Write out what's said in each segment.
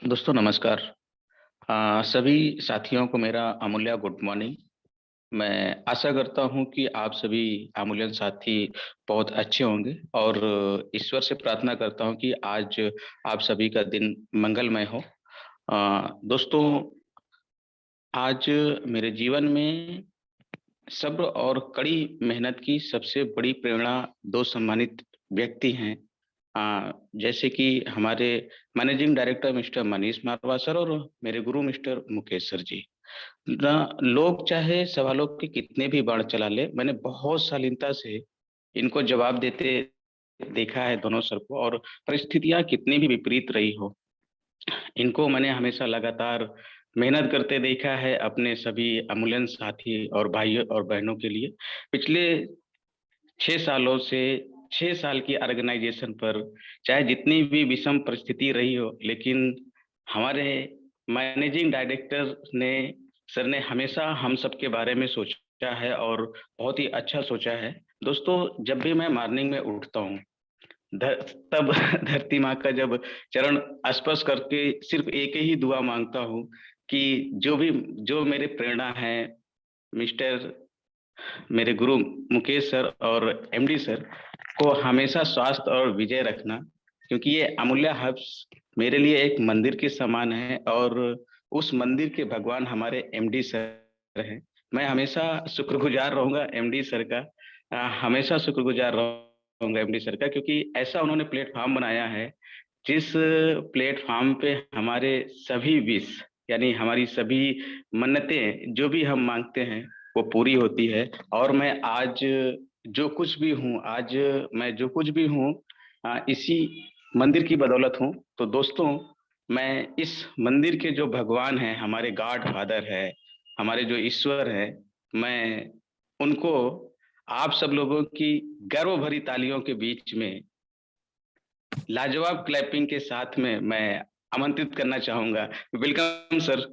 दोस्तों नमस्कार। सभी साथियों को मेरा अमूल्य गुड मॉर्निंग। मैं आशा करता हूं कि आप सभी अमूल्यन साथी बहुत अच्छे होंगे और ईश्वर से प्रार्थना करता हूं कि आज आप सभी का दिन मंगलमय हो। दोस्तों, आज मेरे जीवन में सब्र और कड़ी मेहनत की सबसे बड़ी प्रेरणा 2 सम्मानित व्यक्ति हैं। जैसे कि हमारे मैनेजिंग डायरेक्टर मिस्टर मनीष मारवा सर और मेरे गुरु मिस्टर मुकेश सर जी। ना लोग चाहे सवालों के कितने भी बाढ़ चला ले, मैंने बहुत शालीनता से इनको जवाब देते देखा है दोनों सर को, और परिस्थितियाँ कितनी भी विपरीत रही हो, इनको मैंने हमेशा लगातार मेहनत करते देखा है अपने सभी अमूल्यन साथी और भाइयों और बहनों के लिए। पिछले 6 सालों से 6 साल की ऑर्गेनाइजेशन पर चाहे जितनी भी विषम परिस्थिति रही हो, लेकिन हमारे मैनेजिंग डायरेक्टर ने सर ने हमेशा हम सबके बारे में सोचा है और बहुत ही अच्छा सोचा है। दोस्तों, जब भी मैं मॉर्निंग में उठता हूँ, ध तब धरती माँ का जब चरण स्पर्श करके सिर्फ़ एक ही दुआ माँगता हूँ कि जो मेरे प्रेरणा हैं, मिस्टर मेरे गुरु मुकेश सर और एमडी सर को हमेशा स्वास्थ्य और विजय रखना, क्योंकि ये अमूल्य हर्ब्स मेरे लिए एक मंदिर के समान है और उस मंदिर के भगवान हमारे एमडी सर हैं। मैं हमेशा शुक्रगुजार रहूँगा एमडी सर का। हमेशा शुक्रगुजार रहूँगा एमडी सर का, क्योंकि ऐसा उन्होंने प्लेटफ़ॉर्म बनाया है, जिस प्लेटफ़ॉर्म पे हमारे सभी विश यानी हमारी सभी मन्नतें जो भी हम माँगते हैं, वो पूरी होती है। और मैं आज जो कुछ भी हूँ आज मैं जो कुछ भी हूँ इसी मंदिर की बदौलत हूँ। तो दोस्तों, मैं इस मंदिर के जो भगवान हैं, हमारे गॉड फादर हैं, हमारे जो ईश्वर हैं, मैं उनको आप सब लोगों की गर्व भरी तालियों के बीच में लाजवाब क्लैपिंग के साथ में मैं आमंत्रित करना चाहूँगा। Welcome sir.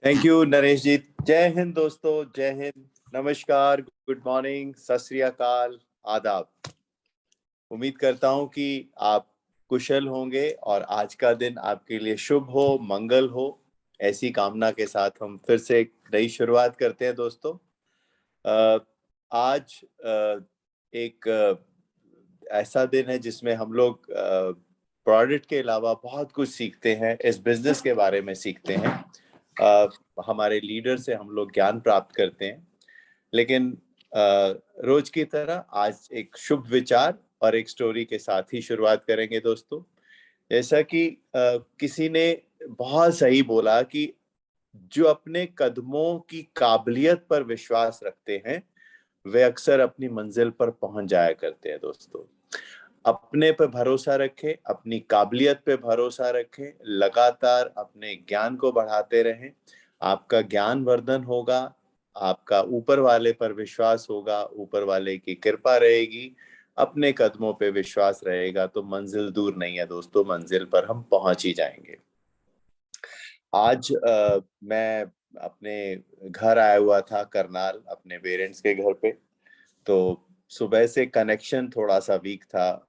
Thank you Naresh ji. जय हिंद दोस्तों, जय हिंद, नमस्कार, गुड मॉर्निंग, सत श्री अकाल, आदाब। उम्मीद करता हूं कि आप कुशल होंगे और आज का दिन आपके लिए शुभ हो, मंगल हो। ऐसी कामना के साथ हम फिर से एक नई शुरुआत करते हैं दोस्तों। आज एक ऐसा दिन है जिसमें हम लोग प्रोडक्ट के अलावा बहुत कुछ सीखते हैं, इस बिजनेस के बारे में सीखते हैं। हमारे लीडर से हम लोग ज्ञान प्राप्त करते हैं। लेकिन रोज की तरह आज एक शुभ विचार और एक स्टोरी के साथ ही शुरुआत करेंगे दोस्तों। जैसा कि किसी ने बहुत सही बोला कि जो अपने कदमों की काबिलियत पर विश्वास रखते हैं, वे अक्सर अपनी मंजिल पर पहुंच जाया करते हैं दोस्तों। अपने पे भरोसा रखें, अपनी काबिलियत पे भरोसा रखें, लगातार अपने ज्ञान को बढ़ाते रहें। आपका ज्ञान वर्धन होगा, आपका ऊपर वाले पर विश्वास होगा, ऊपर वाले की कृपा रहेगी, अपने कदमों पे विश्वास रहेगा तो मंजिल दूर नहीं है दोस्तों, मंजिल पर हम पहुंच ही जाएंगे। आज मैं अपने घर आया हुआ था करनाल, अपने पेरेंट्स के घर पे। तो सुबह से कनेक्शन थोड़ा सा वीक था,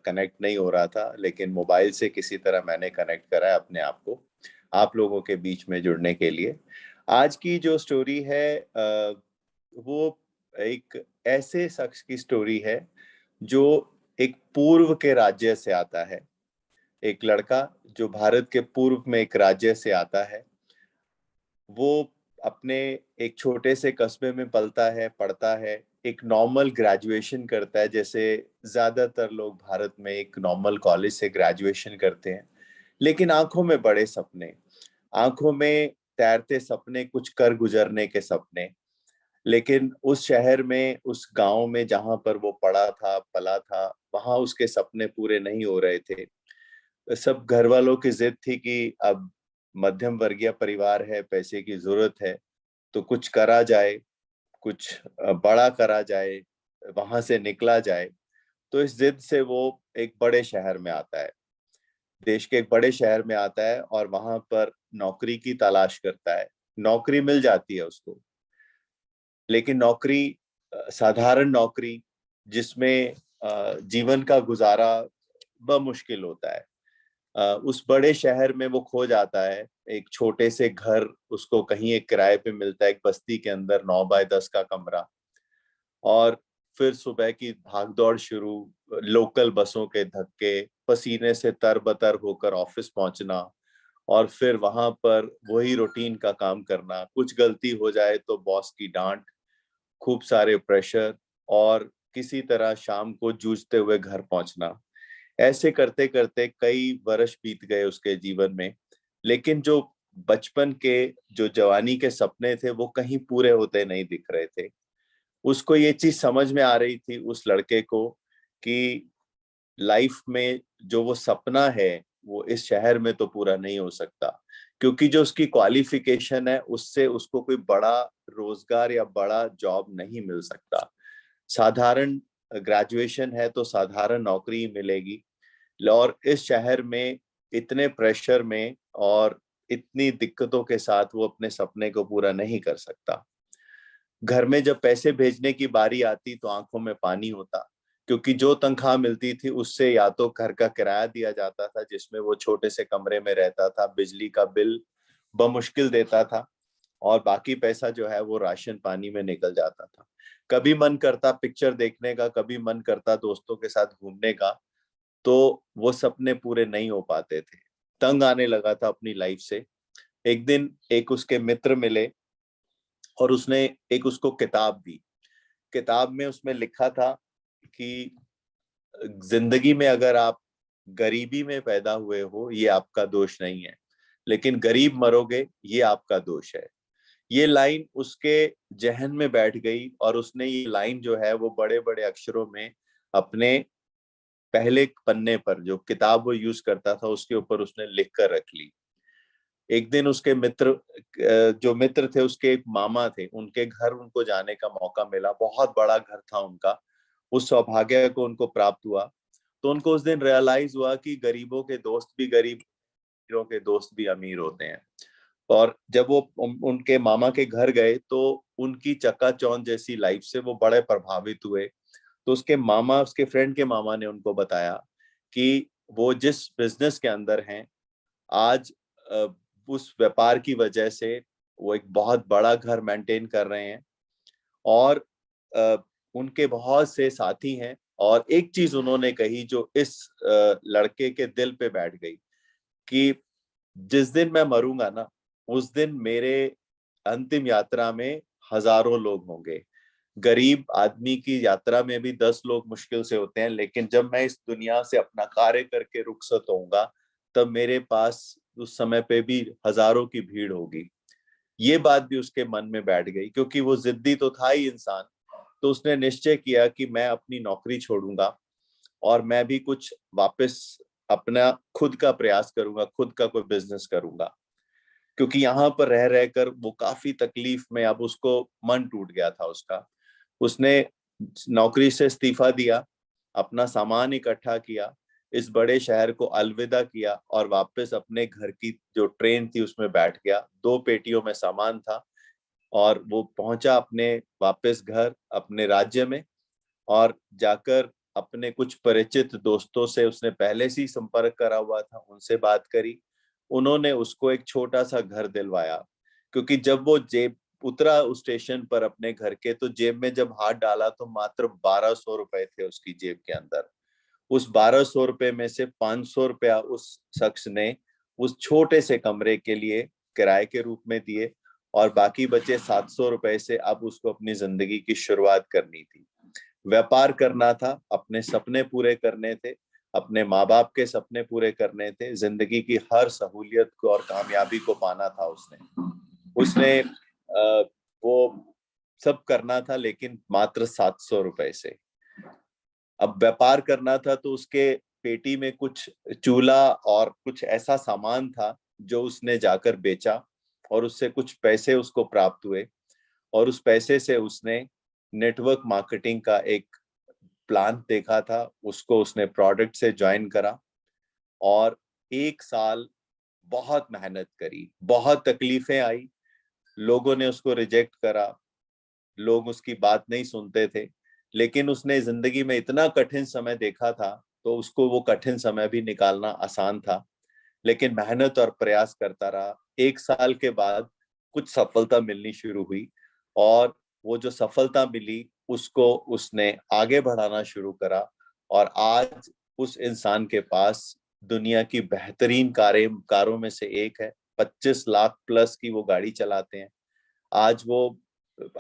कनेक्ट नहीं हो रहा था, लेकिन मोबाइल से किसी तरह मैंने कनेक्ट करा अपने आप को आप लोगों के बीच में जुड़ने के लिए। आज की जो स्टोरी है वो एक ऐसे शख्स की स्टोरी है जो एक पूर्व के राज्य से आता है। एक लड़का जो भारत के पूर्व में एक राज्य से आता है, वो अपने एक छोटे से कस्बे में पलता है, पढ़ता है, एक नॉर्मल ग्रेजुएशन करता है, जैसे ज्यादातर लोग भारत में एक नॉर्मल कॉलेज से ग्रेजुएशन करते हैं। लेकिन आंखों में बड़े सपने, आंखों में तैरते सपने, कुछ कर गुजरने के सपने। लेकिन उस शहर में, उस गांव में जहां पर वो पढ़ा था, पला था, वहां उसके सपने पूरे नहीं हो रहे थे। सब घर वालों की जिद थी कि अब मध्यम वर्गीय परिवार है, पैसे की जरूरत है, तो कुछ करा जाए, कुछ बड़ा करा जाए, वहां से निकला जाए। तो इस जिद से वो एक बड़े शहर में आता है, देश के एक बड़े शहर में आता है और वहां पर नौकरी की तलाश करता है। नौकरी मिल जाती है उसको, लेकिन नौकरी साधारण नौकरी जिसमें जीवन का गुजारा बमुश्किल होता है। उस बड़े शहर में वो खो जाता है। एक छोटे से घर उसको कहीं एक किराए पे मिलता है, एक बस्ती के अंदर 9 बाय 10 का कमरा। और फिर सुबह की भागदौड़ शुरू, लोकल बसों के धक्के, पसीने से तरबतर होकर ऑफिस पहुंचना, और फिर वहां पर वही रूटीन का काम करना। कुछ गलती हो जाए तो बॉस की डांट, खूब सारे प्रेशर, और किसी तरह शाम को जूझते हुए घर पहुंचना। ऐसे करते करते कई वर्ष बीत गए उसके जीवन में। लेकिन जो बचपन के, जो जवानी के सपने थे, वो कहीं पूरे होते नहीं दिख रहे थे। उसको ये चीज समझ में आ रही थी उस लड़के को कि लाइफ में जो वो सपना है वो इस शहर में तो पूरा नहीं हो सकता, क्योंकि जो उसकी क्वालिफिकेशन है उससे उसको कोई बड़ा रोजगार या बड़ा जॉब नहीं मिल सकता। साधारण ग्रेजुएशन है तो साधारण नौकरी ही मिलेगी, और इस शहर में इतने प्रेशर में और इतनी दिक्कतों के साथ वो अपने सपने को पूरा नहीं कर सकता। घर में जब पैसे भेजने की बारी आती तो आंखों में पानी होता, क्योंकि जो तनख्वाह मिलती थी उससे या तो घर का किराया दिया जाता था जिसमें वो छोटे से कमरे में रहता था, बिजली का बिल बमुश्किल देता था, और बाकी पैसा जो है वो राशन पानी में निकल जाता था। कभी मन करता पिक्चर देखने का, कभी मन करता दोस्तों के साथ घूमने का, तो वो सपने पूरे नहीं हो पाते थे। तंग आने लगा था अपनी लाइफ से। एक दिन एक उसके मित्र मिले और उसने एक उसको किताब दी। किताब में उसमें लिखा था कि जिंदगी में अगर आप गरीबी में पैदा हुए हो ये आपका दोष नहीं है, लेकिन गरीब मरोगे ये आपका दोष है। ये लाइन उसके जहन में बैठ गई, और उसने ये लाइन जो है वो बड़े बड़े अक्षरों में अपने पहले पन्ने पर, जो किताब वो यूज करता था उसके ऊपर उसने लिख कर रख ली। एक दिन उसके मित्र, जो मित्र थे उसके एक मामा थे, उनके घर उनको जाने का मौका मिला। बहुत बड़ा घर था उनका। उस सौभाग्य को उनको प्राप्त हुआ। तो उनको उस दिन रियलाइज हुआ कि गरीबों के दोस्त भी गरीब, अमीरों के दोस्त भी अमीर होते हैं। और जब वो उनके मामा के घर गए तो उनकी चकाचौंध जैसी लाइफ से वो बड़े प्रभावित हुए। तो उसके मामा, उसके फ्रेंड के मामा ने उनको बताया कि वो जिस बिजनेस के अंदर हैं आज, उस व्यापार की वजह से वो एक बहुत बड़ा घर मेंटेन कर रहे हैं, और अ, उनके बहुत से साथी हैं। और एक चीज उन्होंने कही जो इस लड़के के दिल पे बैठ गई, कि जिस दिन मैं मरूंगा ना, उस दिन मेरे अंतिम यात्रा में हजारों लोग होंगे। गरीब आदमी की यात्रा में भी 10 लोग मुश्किल से होते हैं, लेकिन जब मैं इस दुनिया से अपना कार्य करके रुखसत होऊंगा तब मेरे पास उस समय पे भी हजारों की भीड़ होगी। ये बात भी उसके मन में बैठ गई, क्योंकि वो जिद्दी तो था ही इंसान। तो उसने निश्चय किया कि मैं अपनी नौकरी छोड़ूंगा और मैं भी कुछ वापस अपना खुद का प्रयास करूंगा, खुद का कोई बिजनेस करूंगा। क्योंकि यहाँ पर रह रहकर वो काफी तकलीफ में, अब उसको मन टूट गया था उसका। उसने नौकरी से इस्तीफा दिया, अपना सामान इकट्ठा किया, इस बड़े शहर को अलविदा किया, और वापस अपने घर की जो ट्रेन थी उसमें बैठ गया। 2 पेटियों में सामान था, और वो पहुंचा अपने वापस घर, अपने राज्य में। और जाकर अपने कुछ परिचित दोस्तों से उसने पहले से ही संपर्क करा हुआ था, उनसे बात करी। उन्होंने उसको एक छोटा सा घर दिलवाया, क्योंकि जब वो जेब उतरा उस स्टेशन पर अपने घर के, तो जेब में जब हाथ डाला तो मात्र 1200 रुपए थे उसकी जेब के अंदर। उस 1200 रुपए में से 500 रुपया उस शख्स ने उस छोटे से कमरे के लिए किराए के रूप में दिए, और बाकी बचे 700 रुपए से अब उसको अपनी जिंदगी की शुरुआत करनी थी। व्यापार करना था, अपने सपने पूरे करने थे, अपने माँ बाप के सपने पूरे करने थे, जिंदगी की हर सहूलियत को और कामयाबी को पाना था उसने। उसने वो सब करना था, लेकिन मात्र 700 रुपए से। अब व्यापार करना था तो उसके पेटी में कुछ चूल्हा और कुछ ऐसा सामान था जो उसने जाकर बेचा, और उससे कुछ पैसे उसको प्राप्त हुए। और उस पैसे से उसने नेटवर्क मार्केटिंग का एक प्लान देखा था, उसको उसने प्रोडक्ट से ज्वाइन करा। और 1 साल बहुत मेहनत करी, बहुत तकलीफें आई, लोगों ने उसको रिजेक्ट करा, लोग उसकी बात नहीं सुनते थे। लेकिन उसने जिंदगी में इतना कठिन समय देखा था, तो उसको वो कठिन समय भी निकालना आसान था। लेकिन मेहनत और प्रयास करता रहा। 1 साल के बाद कुछ सफलता मिलनी शुरू हुई और वो जो सफलता मिली उसको उसने आगे बढ़ाना शुरू करा और आज उस इंसान के पास दुनिया की बेहतरीन कारों में से एक है। 25 लाख प्लस की वो गाड़ी चलाते हैं। आज वो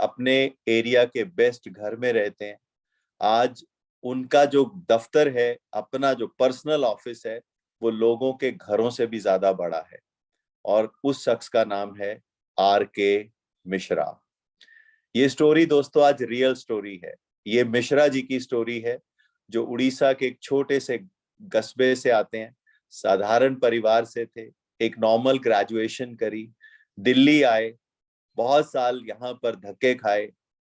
अपने एरिया के बेस्ट घर में रहते हैं। आज उनका जो दफ्तर है, अपना जो पर्सनल ऑफिस है, वो लोगों के घरों से भी ज्यादा बड़ा है और उस शख्स का नाम है RK मिश्रा। ये स्टोरी दोस्तों आज रियल स्टोरी है। ये मिश्रा जी की स्टोरी है जो उड़ीसा के एक छोटे से कस्बे से आते हैं, साधारण परिवार से थे, एक नॉर्मल ग्रेजुएशन करी, दिल्ली आए, बहुत साल यहाँ पर धक्के खाए,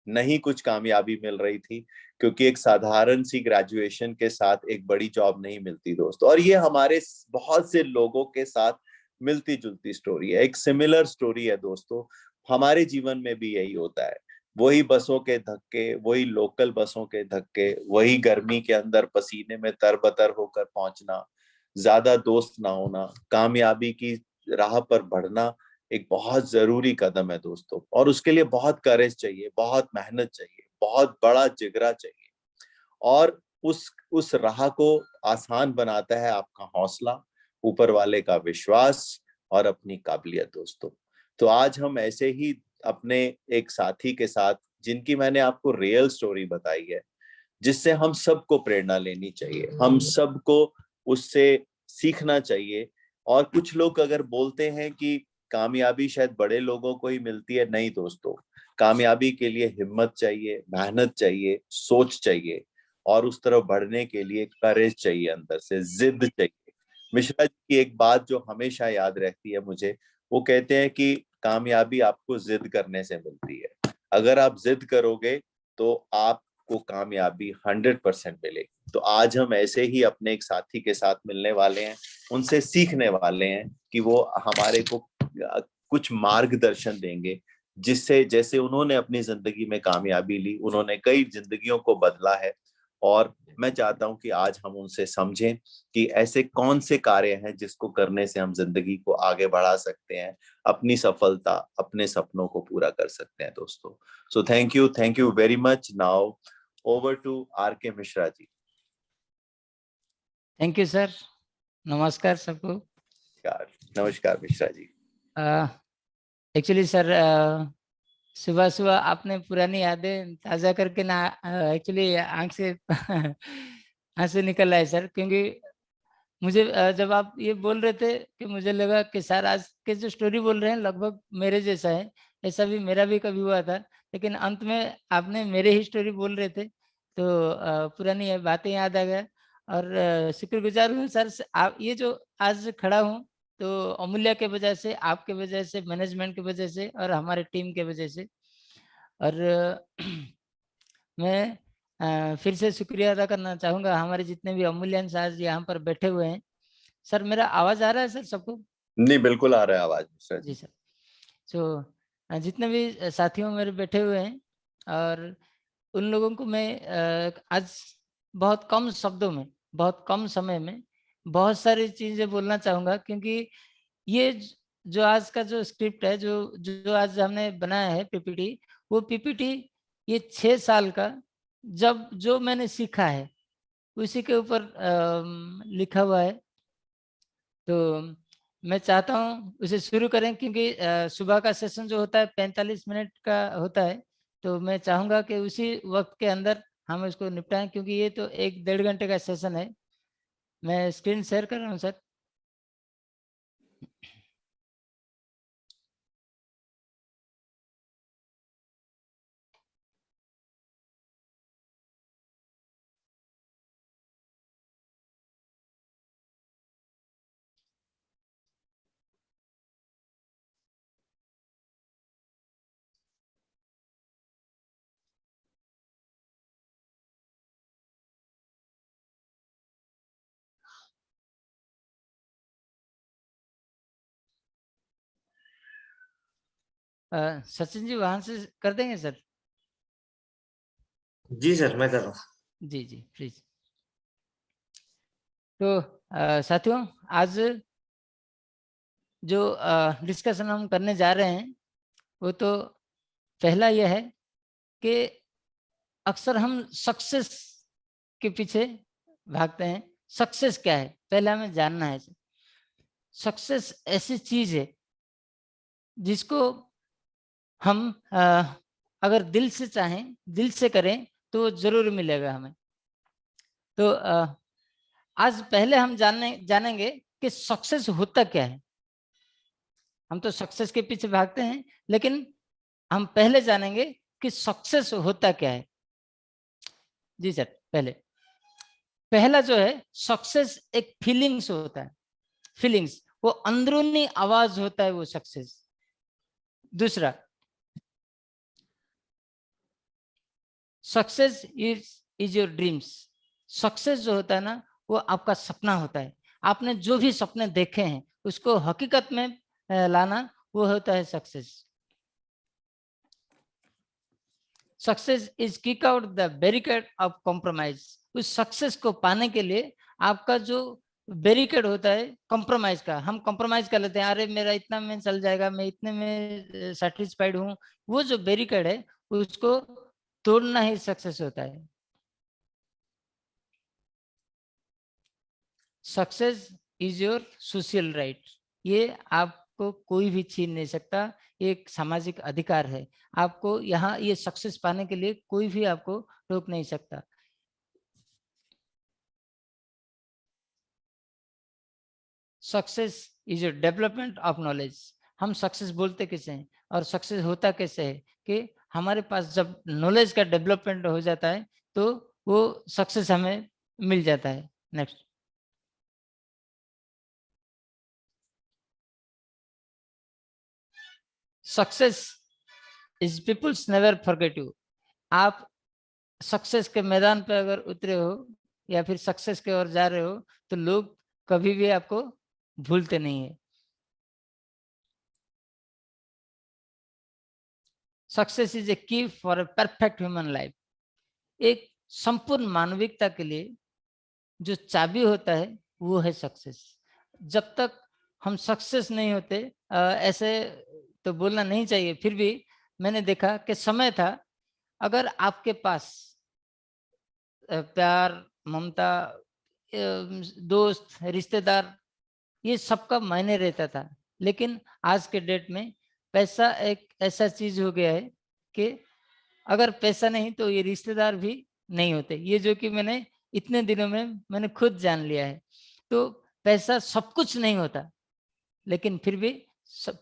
नहीं कुछ कामयाबी मिल रही थी क्योंकि एक साधारण सी ग्रेजुएशन के साथ एक बड़ी जॉब नहीं मिलती दोस्तों। और ये हमारे बहुत से लोगों के साथ मिलती जुलती स्टोरी है, एक सिमिलर स्टोरी है दोस्तों। हमारे जीवन में भी यही होता है। वही बसों के धक्के, वही लोकल बसों के धक्के, वही गर्मी के अंदर पसीने में तरबतर होकर पहुंचना, ज्यादा दोस्त ना होना, कामयाबी की राह पर बढ़ना एक बहुत जरूरी कदम है दोस्तों। और उसके लिए बहुत करेज चाहिए, बहुत मेहनत चाहिए, बहुत बड़ा जिगरा चाहिए। और उस राह को आसान बनाता है आपका हौसला, ऊपर वाले का विश्वास और अपनी काबिलियत दोस्तों। तो आज हम ऐसे ही अपने एक साथी के साथ, जिनकी मैंने आपको रियल स्टोरी बताई है, जिससे हम सबको प्रेरणा लेनी चाहिए, हम सबको उससे सीखना चाहिए। और कुछ लोग अगर बोलते हैं कि कामयाबी शायद बड़े लोगों को ही मिलती है, नहीं दोस्तों, कामयाबी के लिए हिम्मत चाहिए, मेहनत चाहिए, सोच चाहिए और उस तरफ बढ़ने के लिए करेज चाहिए, अंदर से जिद चाहिए। मिश्रा जी की एक बात जो हमेशा याद रहती है मुझे, वो कहते हैं कि कामयाबी आपको जिद करने से मिलती है। अगर आप जिद करोगे तो आप को कामयाबी 100% मिलेगी। तो आज हम ऐसे ही अपने एक साथी के साथ मिलने वाले हैं, उनसे सीखने वाले हैं कि वो हमारे को कुछ मार्गदर्शन देंगे, जिससे जैसे उन्होंने अपनी जिंदगी में कामयाबी ली, उन्होंने कई जिंदगियों को बदला है। और मैं चाहता हूं कि आज हम उनसे समझें कि ऐसे कौन से कार्य हैं जिसको करने से हम जिंदगी को आगे बढ़ा सकते हैं, अपनी सफलता, अपने सपनों को पूरा कर सकते हैं दोस्तों। So thank you very much. Now over to RK Mishra ji. Thank you sir. नमस्कार सबको। नमस्कार मिश्रा जी। एक्चुअली सर, सुबह सुबह आपने पुरानी यादें ताज़ा करके ना, एक्चुअली आंख से आंसू निकल आए सर, क्योंकि मुझे जब आप ये बोल रहे थे कि मुझे लगा कि सर आज के जो स्टोरी बोल रहे हैं लगभग मेरे जैसा है। ऐसा भी मेरा भी कभी हुआ था, लेकिन अंत में आपने मेरे ही स्टोरी बोल रहे थे तो पुरानी बातें याद आ गया। और शुक्रगुजार हूँ सर आप ये जो आज खड़ा हूँ तो अमूल्य के वजह से, आपके वजह से, मैनेजमेंट की वजह से और हमारे टीम के वजह से। और मैं फिर से शुक्रिया अदा करना चाहूँगा हमारे जितने भी अमूल्यांश आज यहाँ पर बैठे हुए हैं। सर मेरा आवाज़ आ रहा है सर सबको? नहीं, बिल्कुल आ रहा है आवाज मिश्रा जी जी। सर। तो जितने भी साथियों मेरे बैठे हुए हैं और उन लोगों को मैं आज बहुत कम शब्दों में, बहुत कम समय में बहुत सारी चीज़ें बोलना चाहूँगा, क्योंकि ये जो आज का जो स्क्रिप्ट है, जो जो आज हमने बनाया है पीपीटी, वो पीपीटी ये 6 साल का जब जो मैंने सीखा है उसी के ऊपर लिखा हुआ है। तो मैं चाहता हूँ उसे शुरू करें, क्योंकि सुबह का सेशन जो होता है 45 मिनट का होता है, तो मैं चाहूँगा कि उसी वक्त के अंदर हम इसको निपटाएं, क्योंकि ये तो 1-1.5 घंटे का सेशन है। मैं स्क्रीन शेयर कर रहा हूँ सर। सचिन जी वहां से कर देंगे सर? जी सर, मैं कर रहा हूँ। जी जी प्लीज। तो साथियों, आज जो डिस्कशन हम करने जा रहे हैं वो तो पहला यह है कि अक्सर हम सक्सेस के पीछे भागते हैं। सक्सेस क्या है पहले हमें जानना है। सक्सेस ऐसी चीज है जिसको हम अगर दिल से चाहें, दिल से करें तो जरूर मिलेगा हमें। तो आज पहले हम जानेंगे कि सक्सेस होता क्या है। हम तो सक्सेस के पीछे भागते हैं, लेकिन हम पहले जानेंगे कि सक्सेस होता क्या है। जी सर, पहला जो है सक्सेस एक फीलिंग्स होता है। फीलिंग्स, वो अंदरूनी आवाज होता है वो सक्सेस। दूसरा, success is your dreams. Success जो होता है ना वो आपका सपना होता है। आपने जो भी सपने देखे हैं उसको हकीकत में लाना, वो होता है success. Success is kick out the barricade of compromise. उस सक्सेस को पाने के लिए आपका जो बैरिकेड होता है कॉम्प्रोमाइज का, हम कॉम्प्रोमाइज कर लेते हैं, अरे मेरा इतना में चल जाएगा, मैं इतने में सेटिस्फाइड हूँ। वो जो बैरिकेड है उसको तोड़ना ही सक्सेस होता है। Success is your social right. ये आपको कोई भी छीन नहीं सकता, एक सामाजिक अधिकार है। आपको यहाँ ये सक्सेस पाने के लिए कोई भी आपको रोक नहीं सकता। Success is your development of knowledge. हम सक्सेस बोलते किसे हैं और सक्सेस होता कैसे है कि हमारे पास जब नॉलेज का डेवलपमेंट हो जाता है तो वो सक्सेस हमें मिल जाता है। Next, success is peoples never forget you. आप सक्सेस के मैदान पे अगर उतरे हो या फिर सक्सेस की ओर जा रहे हो तो लोग कभी भी आपको भूलते नहीं है। सक्सेस इज ए की for a perfect human life. एक संपूर्ण मानविकता के लिए जो चाबी होता है वो है सक्सेस। जब तक हम सक्सेस नहीं होते, ऐसे तो बोलना नहीं चाहिए, फिर भी मैंने देखा कि समय था, अगर आपके पास प्यार, ममता, दोस्त, रिश्तेदार, ये सबका मायने रहता था। लेकिन आज के डेट में पैसा एक ऐसा चीज हो गया है कि अगर पैसा नहीं तो ये रिश्तेदार भी नहीं होते। ये जो कि मैंने इतने दिनों में मैंने खुद जान लिया है। तो पैसा सब कुछ नहीं होता, लेकिन फिर भी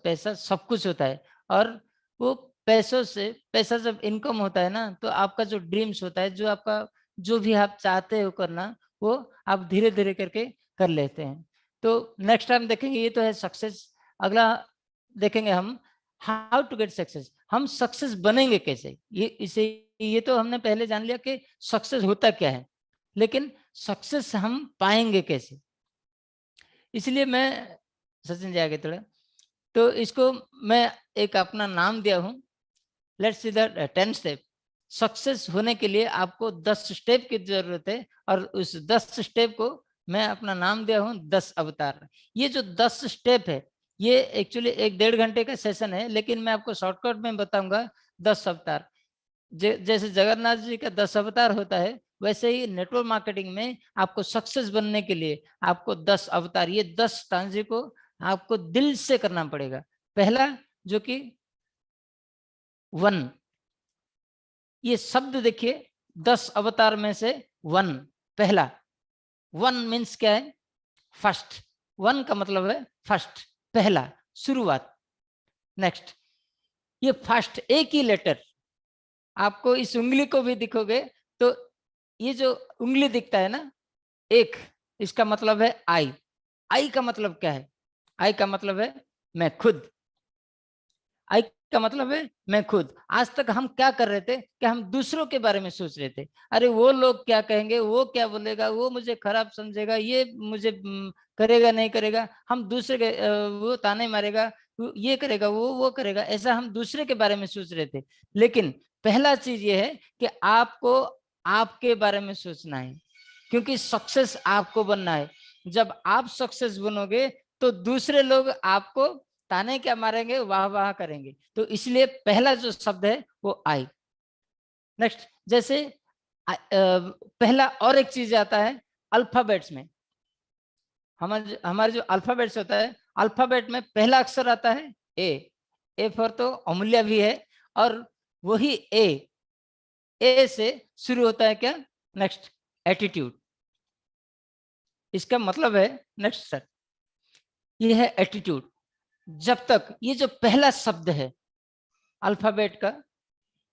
पैसा सब कुछ होता है। और वो पैसों से, पैसा जब इनकम होता है ना, तो आपका जो ड्रीम्स होता है, जो आपका जो भी आप चाहते हो करना, वो आप धीरे धीरे करके कर लेते हैं। तो नेक्स्ट टाइम देखेंगे, ये तो है सक्सेस। अगला देखेंगे हम हाउ टू गेट सक्सेस। हम सक्सेस बनेंगे कैसे, ये तो हमने पहले जान लिया कि सक्सेस होता क्या है, लेकिन सक्सेस हम पाएंगे कैसे। इसलिए मैं सचिन जी आगे थोड़ा, तो इसको मैं एक अपना नाम दिया हूँ, let's see the 10 step. Success होने के लिए आपको 10 स्टेप की जरूरत है, और उस 10 स्टेप को मैं अपना नाम दिया हूँ 10 अवतार। ये जो 10 स्टेप है, ये एक्चुअली 1-1.5 घंटे का सेशन है, लेकिन मैं आपको शॉर्टकट में बताऊंगा 10 अवतार। जैसे जगन्नाथ जी का 10 अवतार होता है, वैसे ही नेटवर्क मार्केटिंग में आपको सक्सेस बनने के लिए आपको 10 अवतार, ये 10 ट्रांजी को आपको दिल से करना पड़ेगा। पहला जो कि 1, ये शब्द देखिए, 10 अवतार में से 1, पहला 1 मीन्स क्या है? फर्स्ट। 1 का मतलब है फर्स्ट, पहला, शुरुआत। नेक्स्ट, ये फर्स्ट एक ही लेटर, आपको इस उंगली को भी दिखोगे तो ये जो उंगली दिखता है ना, एक, इसका मतलब है आई। आई का मतलब क्या है? आई का मतलब है मैं खुद। आई का मतलब है मैं खुद। आज तक हम क्या कर रहे थे कि हम दूसरों के बारे में सोच रहे थे, अरे वो लोग क्या कहेंगे, वो क्या बोलेगा, वो मुझे खराब समझेगा, ये मुझे करेगा नहीं करेगा, हम दूसरे के वो ताने मारेगा, ये करेगा, वो करेगा, ऐसा हम दूसरे के बारे में सोच रहे थे। लेकिन पहला चीज ये है कि आपको आपके बारे में सोचना है, क्योंकि सक्सेस आपको बनना है। जब आप सक्सेस बनोगे तो दूसरे लोग आपको ताने क्या मारेंगे, वाह वाह करेंगे। तो इसलिए पहला जो शब्द है वो आई। नेक्स्ट, जैसे पहला और एक चीज आता है अल्फाबेट्स में। हमारे जो अल्फाबेट्स होता है, अल्फाबेट में पहला अक्षर आता है ए फॉर तो अमूल्य भी है, और वही ए से शुरू होता है क्या, नेक्स्ट एटीट्यूड। इसका मतलब है, नेक्स्ट सर, ये है एटीट्यूड। जब तक ये जो पहला शब्द है अल्फाबेट का,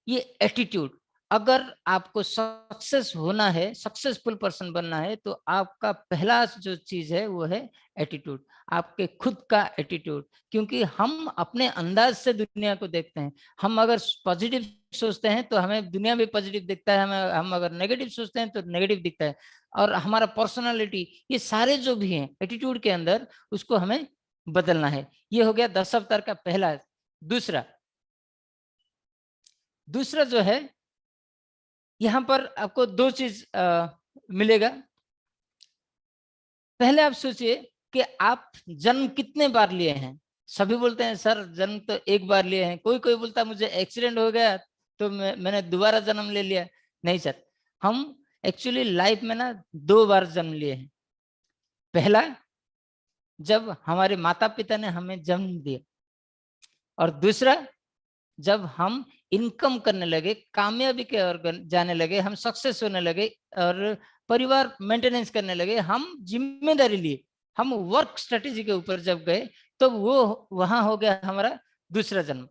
ये एटीट्यूड, अगर आपको सक्सेस होना है, सक्सेसफुल पर्सन बनना है, तो आपका पहला जो चीज है वो है एटीट्यूड, आपके खुद का एटीट्यूड। क्योंकि हम अपने अंदाज से दुनिया को देखते हैं। हम अगर पॉजिटिव सोचते हैं तो हमें दुनिया भी पॉजिटिव दिखता है, हम अगर नेगेटिव सोचते हैं तो नेगेटिव दिखता है। और हमारा पर्सनालिटी, ये सारे जो भी हैं एटीट्यूड के अंदर, उसको हमें बदलना है। ये हो गया 10 अवतार का पहला। दूसरा जो है, यहां पर आपको दो चीज मिलेगा। पहले आप सोचिए कि आप जन्म कितने बार लिए हैं। सभी बोलते हैं सर जन्म तो एक बार लिए हैं। कोई कोई बोलता है मुझे एक्सीडेंट हो गया तो मैंने दोबारा जन्म ले लिया। नहीं सर, हम एक्चुअली लाइफ में ना 2 बार जन्म लिए हैं। पहला, जब हमारे माता पिता ने हमें जन्म दिया, और दूसरा, जब हम इनकम करने लगे, कामयाबी के ओर जाने लगे, हम सक्सेस होने लगे और परिवार मेंटेनेंस करने लगे, हम जिम्मेदारी लिए, हम वर्क स्ट्रेटेजी के ऊपर जब गए, तो वो वहां हो गया हमारा दूसरा जन्म।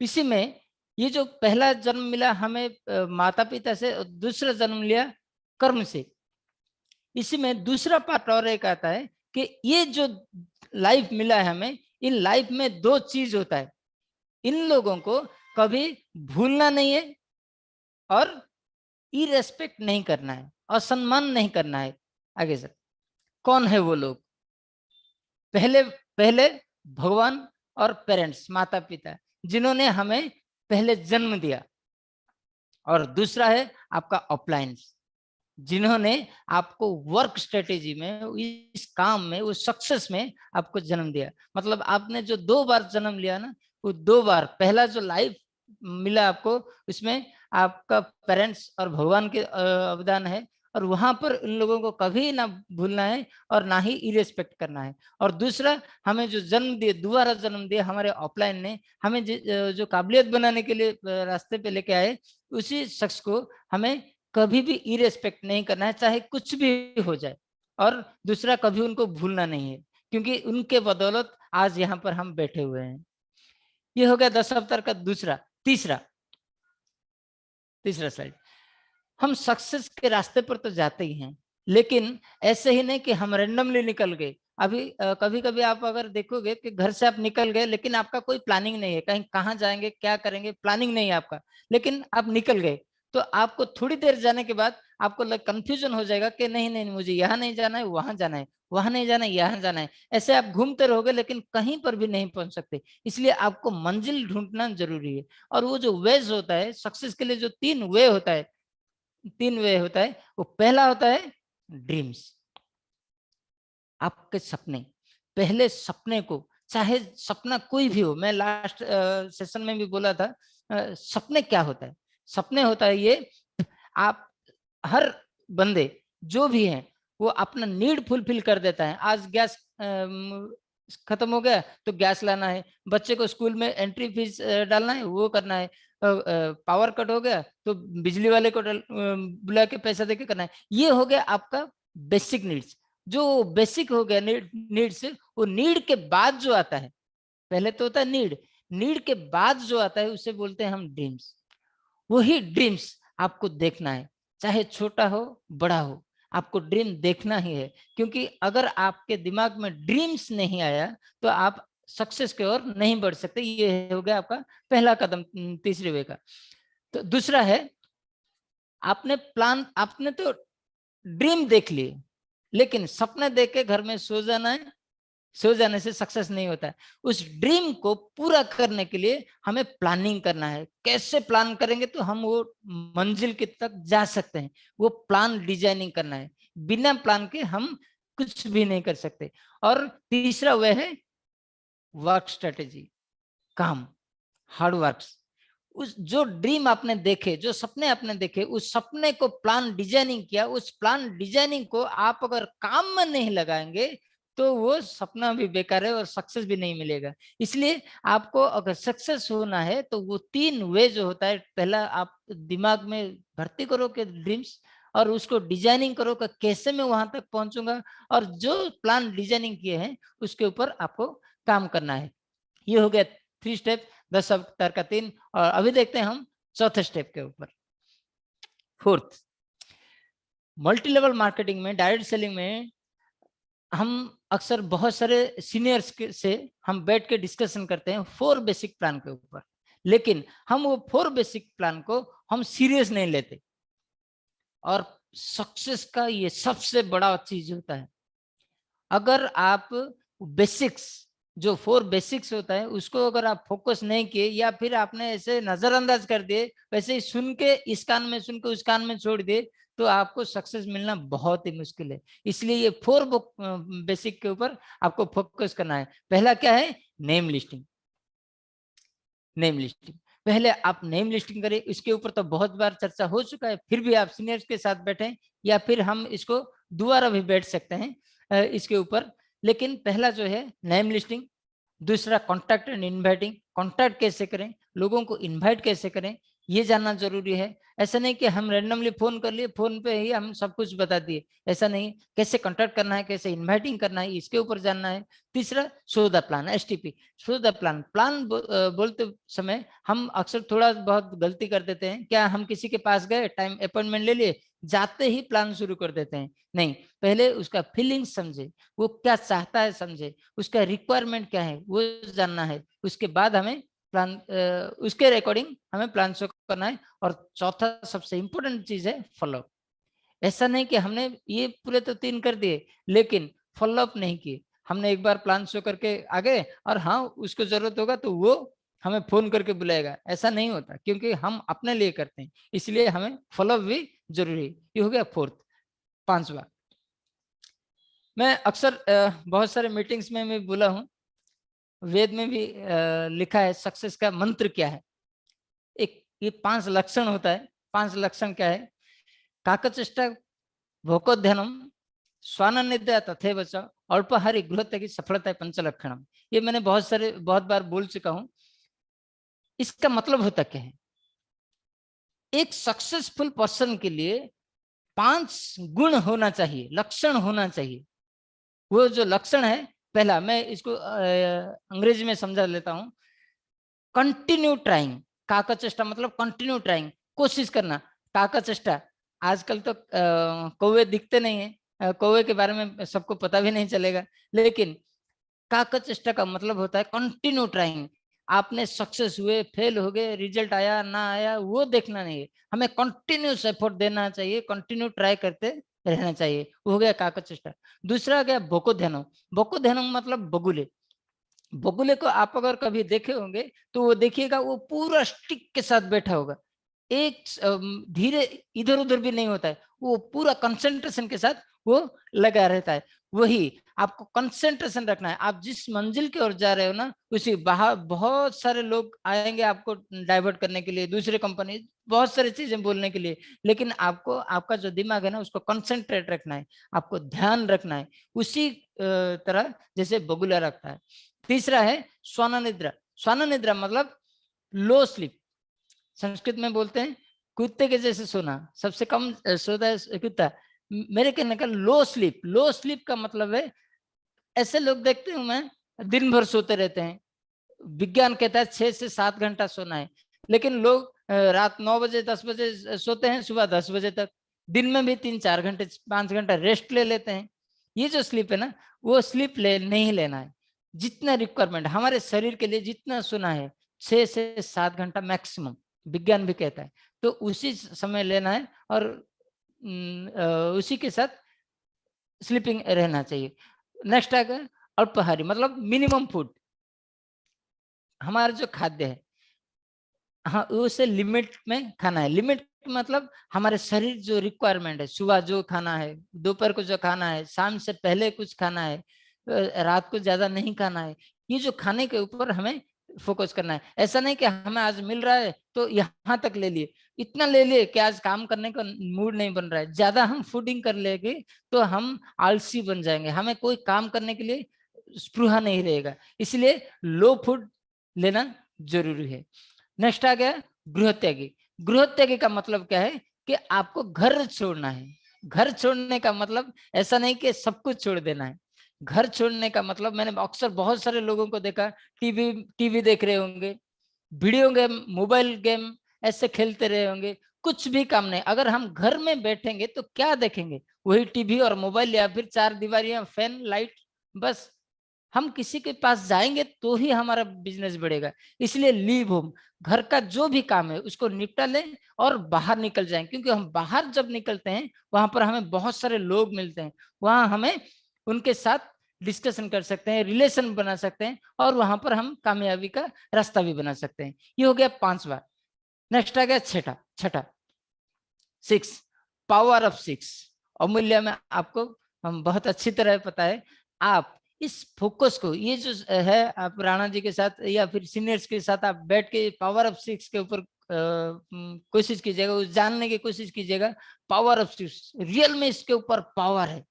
इसी में ये जो पहला जन्म मिला हमें माता पिता से, और दूसरा जन्म लिया कर्म से। इसी में दूसरा पार्ट और एक आता है कि ये जो लाइफ मिला है हमें, इन लाइफ में 2 चीज होता है। इन लोगों को कभी भूलना नहीं है और इरेस्पेक्ट नहीं करना है, असम्मान नहीं करना है। आगे सर, कौन है वो लोग? पहले भगवान और पेरेंट्स, माता पिता, जिन्होंने हमें पहले जन्म दिया। और दूसरा है आपका अपलायंस, जिन्होंने आपको वर्क स्ट्रेटेजी में, इस काम में, उस सक्सेस में आपको जन्म दिया। मतलब आपने जो 2 बार जन्म लिया ना, वो 2 बार, पहला जो लाइफ मिला आपको, उसमें आपका पेरेंट्स और भगवान के अवदान है, और वहां पर इन लोगों को कभी ना भूलना है और ना ही इरेस्पेक्ट करना है। और दूसरा, हमें जो जन्म दिए, दोबारा जन्म दिया हमारे ऑफलाइन ने, हमें जो काबिलियत बनाने के लिए रास्ते पे लेके आए, उसी शख्स को हमें कभी भी इरेस्पेक्ट नहीं करना है, चाहे कुछ भी हो जाए। और दूसरा, कभी उनको भूलना नहीं है, क्योंकि उनके बदौलत आज यहाँ पर हम बैठे हुए हैं। ये हो गया 10 अवतार का दूसरा। तीसरा स्लाइड। हम सक्सेस के रास्ते पर तो जाते ही हैं, लेकिन ऐसे ही नहीं कि हम रैंडमली निकल गए। अभी कभी कभी आप अगर देखोगे कि घर से आप निकल गए, लेकिन आपका कोई प्लानिंग नहीं है, कहीं कहाँ जाएंगे, क्या करेंगे, प्लानिंग नहीं है आपका, लेकिन आप निकल गए। तो आपको थोड़ी देर जाने के बाद आपको कंफ्यूजन हो जाएगा कि नहीं नहीं, मुझे यहाँ नहीं जाना है, वहां जाना है, वहां नहीं जाना है, यहाँ जाना है। ऐसे आप घूमते रहोगे, लेकिन कहीं पर भी नहीं पहुंच सकते। इसलिए आपको मंजिल ढूंढना जरूरी है। और वो जो वेज होता है सक्सेस के लिए, जो 3 वे होता है, वो पहला होता है ड्रीम्स, आपके सपने। पहले सपने को, चाहे सपना कोई भी हो, मैं लास्ट सेशन में भी बोला था, सपने क्या होता है? सपने होता है ये, आप, हर बंदे जो भी हैं, वो अपना नीड फुलफिल कर देता है। आज गैस खत्म हो गया तो गैस लाना है, बच्चे को स्कूल में एंट्री फीस डालना है, वो करना है, पावर कट हो गया तो बिजली वाले को बुला के पैसा देके करना है। ये हो गया आपका बेसिक नीड्स। जो बेसिक हो गया नीड्स, वो नीड के बाद जो आता है, पहले तो होता है नीड के बाद जो आता है उसे बोलते हैं हम ड्रीम्स। वही ड्रीम्स आपको देखना है, चाहे छोटा हो बड़ा हो, आपको ड्रीम देखना ही है। क्योंकि अगर आपके दिमाग में ड्रीम्स नहीं आया तो आप सक्सेस की ओर नहीं बढ़ सकते। ये हो गया आपका पहला कदम तीसरे वे का। तो दूसरा है, आपने तो ड्रीम देख लिए, लेकिन सपने देख के घर में सो जाना है, सो जाने से सक्सेस नहीं होता है। उस ड्रीम को पूरा करने के लिए हमें प्लानिंग करना है। कैसे प्लान करेंगे तो हम वो मंजिल के तक जा सकते हैं, वो प्लान डिजाइनिंग करना है। बिना प्लान के हम कुछ भी नहीं कर सकते। और तीसरा वह है वर्क स्ट्रेटेजी, काम, हार्ड वर्क्स। उस जो ड्रीम आपने देखे, जो सपने आपने देखे, उस सपने को प्लान डिजाइनिंग किया, उस प्लान डिजाइनिंग को आप अगर काम में नहीं लगाएंगे तो वो सपना भी बेकार है और सक्सेस भी नहीं मिलेगा। इसलिए आपको अगर सक्सेस होना है तो वो 3 वे जो होता है, पहला आप दिमाग में भर्ती करो के ड्रीम्स, और उसको डिजाइनिंग करो कि कैसे मैं वहां तक पहुंचूंगा, और जो प्लान डिजाइनिंग किए हैं उसके ऊपर आपको काम करना है। ये हो गया 3 स्टेप, 10 अवतार का 3। और अभी देखते हैं हम चौथे स्टेप के ऊपर, 4th। मल्टी लेवल मार्केटिंग में, डायरेक्ट सेलिंग में हम अक्सर बहुत सारे सीनियर्स से हम बैठ के डिस्कशन करते हैं 4 बेसिक प्लान के ऊपर, लेकिन हम वो 4 बेसिक प्लान को हम सीरियस नहीं लेते। और सक्सेस का ये सबसे बड़ा चीज होता है, अगर आप बेसिक्स, जो 4 बेसिक्स होता है उसको अगर आप फोकस नहीं किए, या फिर आपने ऐसे नजरअंदाज कर दिए, वैसे ही सुन के इस कान में सुन के उस कान में छोड़ दिए, तो आपको सक्सेस मिलना बहुत ही मुश्किल है। इसलिए ये 4 बेसिक के ऊपर आपको फोकस करना है। पहला क्या है? Name listing. नेम लिस्टिंग, पहले आप नेम लिस्टिंग करें। इसके ऊपर तो बहुत बार चर्चा हो चुका है, फिर भी आप सीनियर्स के साथ बैठें, या फिर हम इसको दोबारा भी बैठ सकते हैं इसके ऊपर। लेकिन पहला जो है नेम लिस्टिंग, दूसरा कॉन्टैक्ट एंड इनवाइटिंग, कॉन्टैक्ट कैसे करें, लोगों को इनवाइट कैसे करें, ये जानना जरूरी है। ऐसा नहीं कि हम रैंडमली फोन कर लिए, फोन पे ही हम सब कुछ बता दिए, ऐसा नहीं। कैसे कॉन्टैक्ट करना है, कैसे इनवाइटिंग करना है, इसके ऊपर जानना है। तीसरा show the plan, STP, show the plan. Plan बोलते समय हम अक्सर थोड़ा बहुत गलती कर देते हैं। क्या हम किसी के पास गए, टाइम अपॉइंटमेंट ले लिए, जाते ही प्लान शुरू कर देते हैं? नहीं, पहले उसका फीलिंग समझे, वो क्या चाहता है समझे, उसका रिक्वायरमेंट क्या है वो जानना है। उसके बाद हमें प्लान, उसके अकॉर्डिंग हमें प्लान शो करना है। और चौथा सबसे इंपॉर्टेंट चीज है फॉलोअप। ऐसा नहीं कि हमने ये पूरे तो 3 कर दिए लेकिन फॉलोअप नहीं किए। हमने एक बार प्लान शो करके आ गए और हाँ उसको जरूरत होगा तो वो हमें फोन करके बुलाएगा, ऐसा नहीं होता, क्योंकि हम अपने लिए करते हैं। इसलिए हमें फॉलोअप भी जरूरी है। ये हो गया 4th। 5वां, मैं अक्सर बहुत सारे मीटिंग्स में मैं बोला हूँ, वेद में भी लिखा है सक्सेस का मंत्र क्या है। एक ये 5 लक्षण होता है। 5 लक्षण क्या है? काकचेष्टा, भोकोध्यानम, स्वाननिद्रा तथैव च, अल्पाहारी गृहत्यागी की सफलता है पंचलक्षणम। ये मैंने बहुत बार बोल चुका हूं। इसका मतलब होता क्या है? एक सक्सेसफुल पर्सन के लिए 5 गुण होना चाहिए, लक्षण होना चाहिए। वो जो लक्षण है, पहला मैं इसको अंग्रेजी में समझा लेता हूं। कंटिन्यू ट्राइंग, काकचेष्टा मतलब कंटिन्यू ट्राइंग, कोशिश करना। काकचेष्टा, आजकल तो कौवे दिखते नहीं है, कौवे के बारे में सबको पता भी नहीं चलेगा, लेकिन काकचेष्टा का मतलब होता है कंटिन्यू ट्राइंग। आपने सक्सेस हुए, फेल हो गए, रिजल्ट आया ना आया, वो देखना नहीं है, हमें कंटिन्यूस एफर्ट देना चाहिए, कंटिन्यू ट्राई करते रहना चाहिए। वो हो गया काकचेष्टा। दूसरा गया बोकोध्यानम। बोकोध्यानम मतलब बगुले। बगुले को आप अगर कभी देखे होंगे तो वो देखिएगा, वो पूरा स्टिक के साथ बैठा होगा, एक धीरे इधर उधर भी नहीं होता है, वो पूरा कंसंट्रेशन के साथ वो लगा रहता है। वही आपको कंसंट्रेशन रखना है। आप जिस मंजिल की ओर जा रहे हो ना, उसी बाहर बहुत सारे लोग आएंगे आपको डाइवर्ट करने के लिए, दूसरे कंपनी बहुत सारी चीजें बोलने के लिए, लेकिन आपको आपका जो दिमाग है ना उसको कंसंट्रेट रखना है, आपको ध्यान रखना है, उसी तरह जैसे बगुला रखता है। तीसरा है स्वान निद्रा। स्वान निद्रा मतलब लो स्लीप। संस्कृत में बोलते हैं कुत्ते के जैसे सोना, सबसे कम सोता है कुत्ता। मेरे कहने का लो स्लीप। लो स्लीप का मतलब है, ऐसे लोग देखते हूं मैं दिन भर सोते रहते हैं। विज्ञान कहता है 6 से 7 घंटा सोना है, लेकिन लोग रात 9 बजे 10 बजे सोते हैं, सुबह 10 बजे तक। दिन में भी 3-4 घंटे 5 घंटा रेस्ट ले लेते हैं। ये जो स्लीप है ना, वो स्लीप नहीं लेना है। जितना रिक्वायरमेंट हमारे शरीर के लिए जितना सोना है, 6 से 7 घंटा मैक्सिमम, विज्ञान भी कहता है, तो उसी समय लेना है। और उसी के साथ स्लीपिंग रहना चाहिए। नेक्स्ट आ गया अल्पाहारी, मतलब मिनिमम फूड। हमारा जो खाद्य है, हाँ, उसे लिमिट में खाना है। लिमिट मतलब हमारे शरीर जो रिक्वायरमेंट है, सुबह जो खाना है, दोपहर को जो खाना है, शाम से पहले कुछ खाना है, रात को ज्यादा नहीं खाना है, ये जो खाने के ऊपर हमें फोकस करना है। ऐसा नहीं कि हमें आज मिल रहा है तो यहाँ तक ले लिए, इतना ले लिए कि आज काम करने का मूड नहीं बन रहा है। ज्यादा हम फूडिंग कर लेंगे तो हम आलसी बन जाएंगे, हमें कोई काम करने के लिए स्पृहा नहीं रहेगा। इसलिए लो फूड लेना जरूरी है। नेक्स्ट आ गया गृह त्यागी। गृह त्यागी का मतलब क्या है कि आपको घर छोड़ना है। घर छोड़ने का मतलब ऐसा नहीं कि सब कुछ छोड़ देना है। घर छोड़ने का मतलब, मैंने अक्सर बहुत सारे लोगों को देखा, टीवी देख रहे होंगे, वीडियो गेम, मोबाइल गेम ऐसे खेलते रहे होंगे, कुछ भी काम नहीं। अगर हम घर में बैठेंगे तो क्या देखेंगे? वही टीवी और मोबाइल, या फिर चार दीवारियां, फैन, लाइट, बस। हम किसी के पास जाएंगे तो ही हमारा बिजनेस बढ़ेगा। इसलिए लीव होम, घर का जो भी काम है उसको निपटा लें और बाहर निकल जाएं, क्योंकि हम बाहर जब निकलते हैं वहां पर हमें बहुत सारे लोग मिलते हैं, वहां हमें उनके साथ डिस्कशन कर सकते हैं, रिलेशन बना सकते हैं, और वहां पर हम कामयाबी का रास्ता भी बना सकते हैं। ये हो गया 5वां। नेक्स्ट आ गया छठा 6, पावर ऑफ 6। अमूल्य में आपको हम बहुत अच्छी तरह पता है। आप इस फोकस को, ये जो है, आप राणा जी के साथ या फिर सीनियर्स के साथ आप बैठ के पावर ऑफ 6 के ऊपर कोशिश कीजिएगा, उस जानने की कोशिश कीजिएगा। पावर ऑफ 6 रियल में इसके ऊपर पावर है।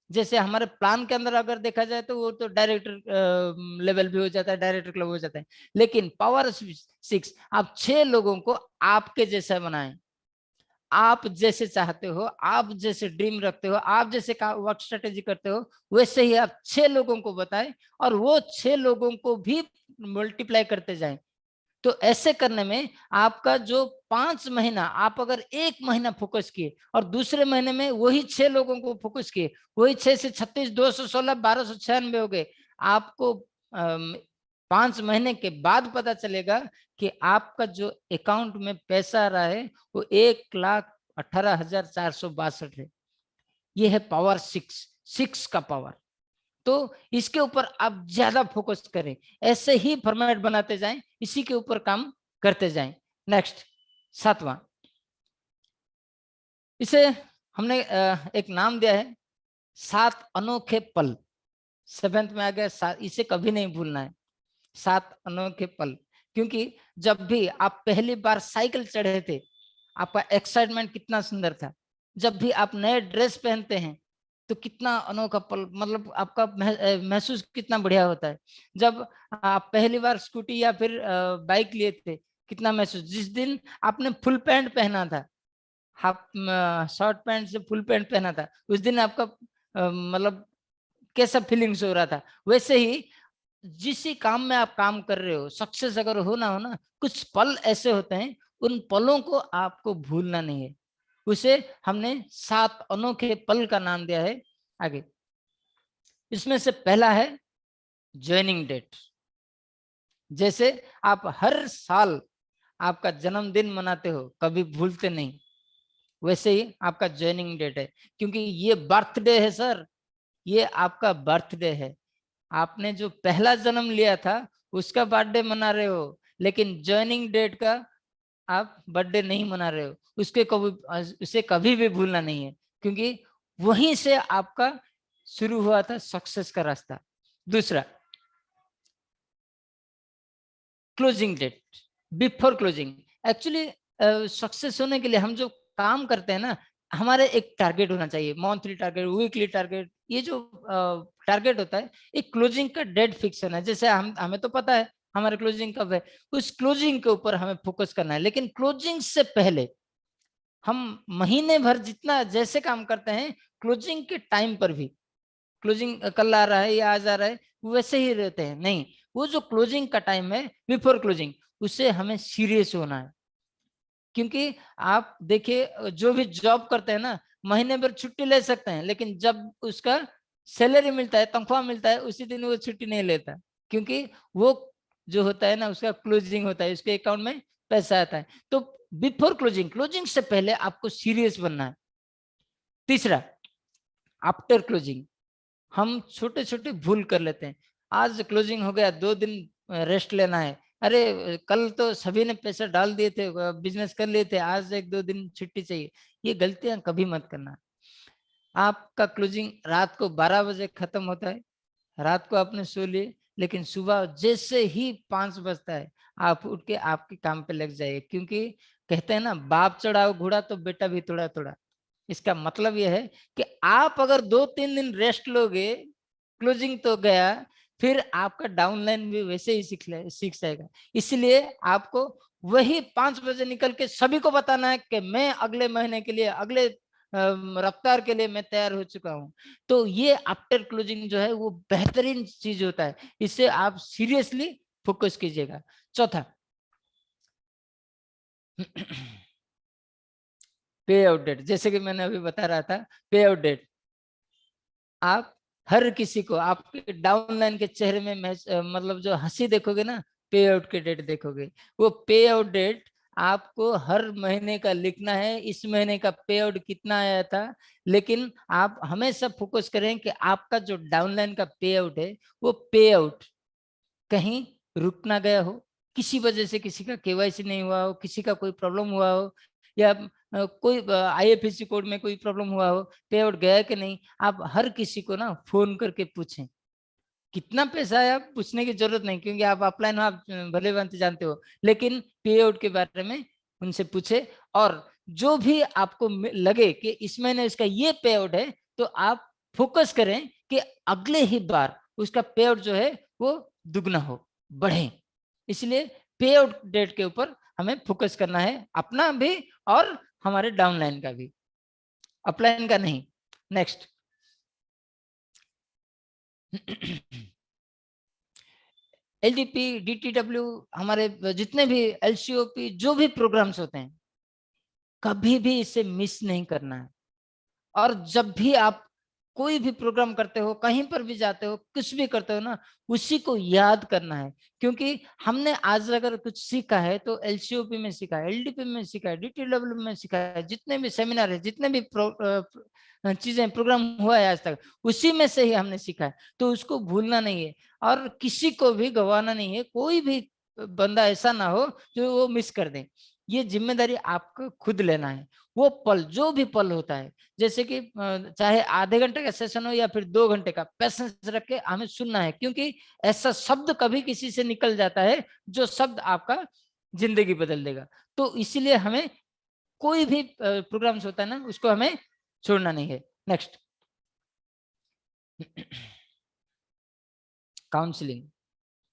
जैसे हमारे प्लान के अंदर अगर देखा जाए तो वो तो डायरेक्टर लेवल भी हो जाता है, डायरेक्टर क्लब हो जाता है, लेकिन पावर ऑफ 6 आप 6 लोगों को आपके जैसा बनाएं। आप जैसे चाहते हो, आप जैसे ड्रीम रखते हो, आप जैसे वर्क स्ट्रेटेजी करते हो, वैसे ही आप 6 लोगों को बताएं, और वो 6 लोगों को भी मल्टीप्लाई करते जाएं। तो ऐसे करने में आपका जो 5 महीना, आप अगर 1 महीना फोकस किए और दूसरे महीने में वही 6 लोगों को फोकस किए, वही 6 से 36, 216, 1296 हो गए। आपको 5 महीने के बाद पता चलेगा कि आपका जो अकाउंट में पैसा आ रहा है वो 1,18,462 है। ये है पावर 6 का पावर। तो इसके ऊपर आप ज्यादा फोकस करें, ऐसे ही फॉर्मेट बनाते जाएं, इसी के ऊपर काम करते जाएं। नेक्स्ट 7वां, इसे हमने एक नाम दिया है 7 अनोखे पल। 7th में आ गया, इसे कभी नहीं भूलना है, 7 अनोखे पल। क्योंकि जब भी आप पहली बार साइकिल चढ़े थे, आपका एक्साइटमेंट कितना सुंदर था। जब भी आप नए ड्रेस पहनते हैं तो कितना अनोखा पल, मतलब आपका महसूस कितना बढ़िया होता है। जब आप पहली बार स्कूटी या फिर बाइक लिए थे, कितना महसूस। जिस दिन आपने फुल पैंट पहना था, हाफ शॉर्ट पैंट से फुल पैंट पहना था, उस दिन आपका मतलब कैसा फीलिंग्स हो रहा था। वैसे ही जिस काम में आप काम कर रहे हो, सक्सेस अगर हो ना, कुछ पल ऐसे होते हैं, उन पलों को आपको भूलना नहीं है। उसे हमने 7 अनोखे पल का नाम दिया है। आगे इसमें से पहला है ज्वाइनिंग डेट। जैसे आप हर साल आपका जन्मदिन मनाते हो, कभी भूलते नहीं, वैसे ही आपका ज्वाइनिंग डेट है। क्योंकि ये बर्थडे है सर, ये आपका बर्थडे है। आपने जो पहला जन्म लिया था उसका बर्थडे मना रहे हो, लेकिन ज्वाइनिंग डेट का आप बर्थडे नहीं मना रहे हो। उसे कभी भी भूलना नहीं है, क्योंकि वहीं से आपका शुरू हुआ था सक्सेस का रास्ता। दूसरा, closing date, before closing. Actually success होने के लिए हम जो काम करते हैं ना, हमारे एक टारगेट होना चाहिए, मंथली टारगेट, वीकली टारगेट। ये जो टारगेट होता है, एक क्लोजिंग का डेट फिक्स होना है। जैसे हमें तो पता है हमारे क्लोजिंग कब है, उस क्लोजिंग के ऊपर हमें फोकस करना है। लेकिन क्लोजिंग से पहले हम महीने भर जितना जैसे काम करते हैं, क्लोजिंग के टाइम पर भी, क्लोजिंग कल आ रहा है या आज आ रहा है, वैसे ही रहते हैं। नहीं, वो जो क्लोजिंग का टाइम है, बिफोर क्लोजिंग, उससे हमें सीरियस होना है। क्योंकि आप देखिए, जो भी जॉब करते हैं ना, महीने भर छुट्टी ले सकते हैं, लेकिन जब उसका सैलरी मिलता है, तनख्वाह मिलता है, उसी दिन वो छुट्टी नहीं लेता। क्योंकि वो जो होता है ना, उसका क्लोजिंग होता है, उसके अकाउंट में पैसा आता है। तो बिफोर क्लोजिंग, क्लोजिंग से पहले आपको सीरियस बनना है। तीसरा, आफ्टर क्लोजिंग। हम छोटे छोटे भूल कर लेते हैं। आज क्लोजिंग हो गया, 2 दिन रेस्ट लेना है, अरे कल तो सभी ने पैसा डाल दिए थे, बिजनेस कर लिए थे, आज 1-2 दिन छुट्टी चाहिए। ये गलतियां कभी मत करना। आपका क्लोजिंग रात को 12 बजे खत्म होता है, रात को आपने सो लिए, लेकिन सुबह जैसे ही 5 बजता है आप उठ के आपके काम पे लग जाइए, क्योंकि कहते हैं ना, बाप चढ़ाओ घोड़ा तो बेटा भी थोड़ा थोड़ा। इसका मतलब यह है कि आप अगर 2-3 दिन रेस्ट लोगे, क्लोजिंग तो गया, फिर आपका डाउनलाइन भी वैसे ही सीख जाएगा। इसलिए आपको वही 5 बजे निकल के सभी को बताना है कि मैं अगले महीने के लिए, अगले रफ्तार के लिए मैं तैयार हो चुका हूँ। तो ये आफ्टर क्लोजिंग जो है वो बेहतरीन चीज होता है, इससे आप सीरियसली फोकस कीजिएगा। चौथा, पे आउट डेट। जैसे कि मैंने अभी बता रहा था, पे आउट डेट आप हर किसी को, आपके डाउनलाइन के चेहरे में मतलब जो हंसी देखोगे ना, पे आउट के डेट देखोगे, वो पे आउट डेट आपको हर महीने का लिखना है, इस महीने का पे आउट कितना आया था। लेकिन आप हमेशा फोकस करें कि आपका जो डाउनलाइन का पे आउट है, वो पे आउट कहीं रुक ना गया हो, किसी वजह से किसी का केवाईसी नहीं हुआ हो, किसी का कोई प्रॉब्लम हुआ हो, या कोई आईएफएससी कोड में कोई प्रॉब्लम हुआ हो, पे आउट गया कि नहीं। आप हर किसी को ना फोन करके पूछें कितना पैसा आया, पूछने की जरूरत नहीं, क्योंकि आप ऑफलाइन आप भले भांति जानते हो, लेकिन पे आउट के बारे में उनसे पूछे। और जो भी आपको लगे कि इस महीने इसका ये पे आउट है, तो आप फोकस करें कि अगले ही बार उसका पे आउट जो है वो दुगना हो, बढ़े। इसलिए पे आउट डेट के ऊपर हमें फोकस करना है, अपना भी और हमारे डाउनलाइन का भी, अपलाइन का नहीं। नेक्स्ट, एलडीपी, डीटीडब्ल्यू, हमारे जितने भी एलसीओपी जो भी प्रोग्राम्स होते हैं, कभी भी इसे मिस नहीं करना है। और जब भी आप कोई भी प्रोग्राम करते हो, कहीं पर भी जाते हो, कुछ भी करते हो ना, उसी को याद करना है। क्योंकि हमने आज अगर कुछ सीखा है तो एलसीओपी में सीखा है, एलडीपी में सीखा है, डीटीडब्ल्यू में सीखा है, जितने भी सेमिनार है, जितने भी चीजें प्रोग्राम हुआ है आज तक, उसी में से ही हमने सीखा है। तो उसको भूलना नहीं है और किसी को भी गंवाना नहीं है। कोई भी बंदा ऐसा ना हो जो वो मिस कर दे। ये जिम्मेदारी आपको खुद लेना है। वो पल, जो भी पल होता है, जैसे कि चाहे आधे घंटे का सेशन हो या फिर 2 घंटे का, पेशेंस रख के हमें सुनना है। क्योंकि ऐसा शब्द कभी किसी से निकल जाता है जो शब्द आपका जिंदगी बदल देगा। तो इसीलिए हमें कोई भी प्रोग्राम्स होता है ना, उसको हमें छोड़ना नहीं है। नेक्स्ट, काउंसलिंग,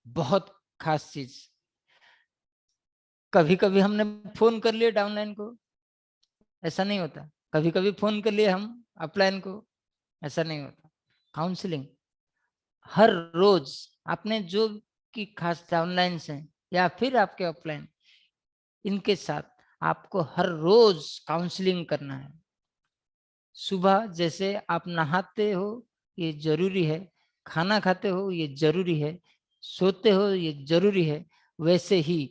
बहुत खास चीज। कभी कभी हमने फोन कर लिया डाउनलाइन को, ऐसा नहीं होता। कभी कभी फोन कर लिए हम अपलाइन को, ऐसा नहीं होता। काउंसलिंग हर रोज आपने जो की खास डाउनलाइन हैं या फिर आपके ऑफलाइन, इनके साथ आपको हर रोज काउंसलिंग करना है। सुबह जैसे आप नहाते हो ये जरूरी है, खाना खाते हो ये जरूरी है, सोते हो ये जरूरी है, वैसे ही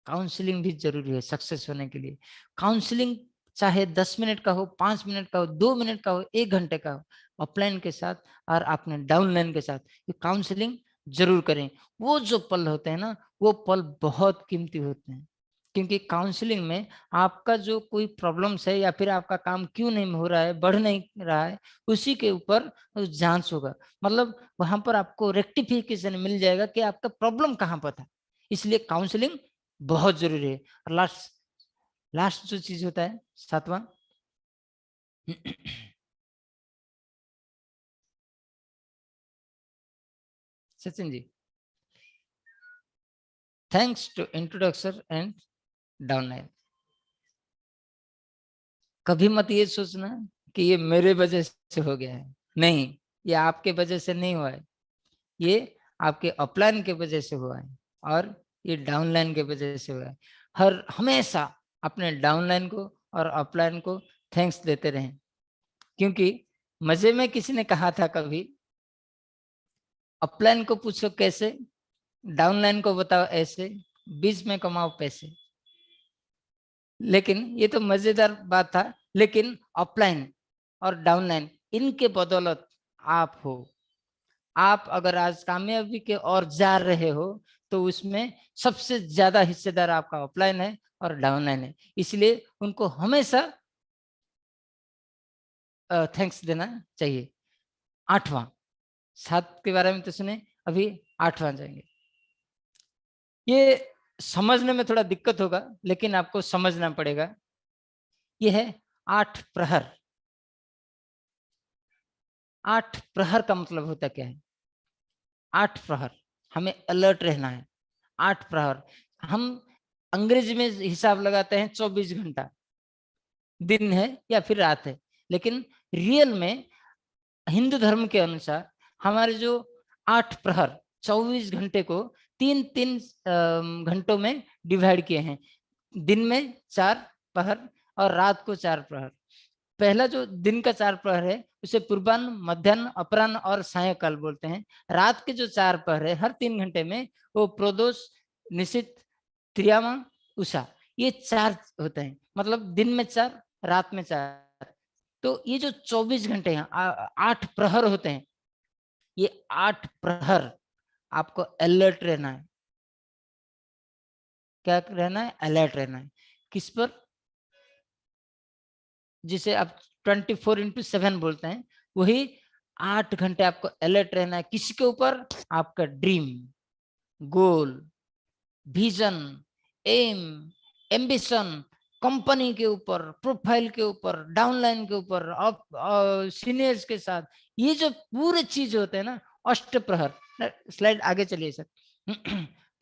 काउंसलिंग भी जरूरी है सक्सेस होने के लिए। काउंसलिंग चाहे 10 मिनट का हो, 5 मिनट का हो, 2 मिनट का हो, 1 घंटे का हो, अपलाइन के साथ और आपने डाउनलाइन के साथ ये काउंसलिंग जरूर करें। वो जो पल होते हैं ना, वो पल बहुत कीमती होते हैं। क्योंकि काउंसलिंग में आपका जो कोई प्रॉब्लम्स है या फिर आपका काम क्यों नहीं हो रहा है, बढ़ नहीं रहा है, उसी के ऊपर जांच होगा। मतलब वहां पर आपको रेक्टिफिकेशन मिल जाएगा कि आपका प्रॉब्लम कहाँ पर था। इसलिए काउंसलिंग बहुत जरूरी है। और लास्ट लास्ट जो चीज होता है, 7वां, Sachin ji, thanks to introduction and downline. कभी मत ये सोचना कि ये मेरे वजह से हो गया है, नहीं, ये आपके वजह से नहीं हुआ है, ये आपके अपलाइन के वजह से हुआ है और ये डाउनलाइन के वजह से हुआ है। हर हमेशा अपने डाउनलाइन को और अपलाइन को थैंक्स देते रहें। क्योंकि मजे में किसी ने कहा था कभी, अपलाइन को पूछो कैसे, डाउनलाइन को बताओ ऐसे, बीच में कमाओ पैसे। लेकिन ये तो मजेदार बात था, लेकिन अपलाइन और डाउनलाइन इनके बदौलत आप हो। आप अगर आज कामयाबी के ओर जा रहे हो तो उसमें सबसे ज्यादा हिस्सेदार आपका अपलाइन है और डाउनलाइन है, इसलिए उनको हमेशा थैंक्स देना चाहिए। 8वां, 7 के बारे में तो सुने, अभी 8वां जाएंगे। ये समझने में थोड़ा दिक्कत होगा लेकिन आपको समझना पड़ेगा। ये है 8 प्रहर। 8 प्रहर का मतलब होता क्या है? 8 प्रहर हमें अलर्ट रहना है। 8 प्रहर हम अंग्रेजी में हिसाब लगाते हैं 24 घंटा दिन है या फिर रात है, लेकिन रियल में हिंदू धर्म के अनुसार हमारे जो 8 प्रहर 24 घंटे को 3-3 घंटों में डिवाइड किए हैं। दिन में 4 प्रहर और रात को 4 प्रहर। पहला जो दिन का 4 प्रहर है उसे पूर्वाह्न, मध्याह्न, अपराह्न और सायंकाल बोलते हैं। रात के जो 4 प्रहर है हर 3 घंटे में, वो प्रदोष, निशित, त्रियामा, उषा, ये 4 होते हैं। मतलब दिन में 4, रात में 4। तो ये जो 24 घंटे हैं 8 प्रहर होते हैं, ये 8 प्रहर आपको अलर्ट रहना है। क्या रहना है? अलर्ट रहना है। किस पर? जिसे आप 24/7 बोलते हैं, वही 8 घंटे आपको अलर्ट रहना है। किसके ऊपर? आपका ड्रीम, गोल, विजन, एम, एम्बिशन, कंपनी के ऊपर, प्रोफाइल के ऊपर, डाउनलाइन के ऊपर, सीनियर्स के साथ, ये जो पूरे चीज होते हैं ना, अष्टप्रहर। स्लाइड आगे चलिए सर।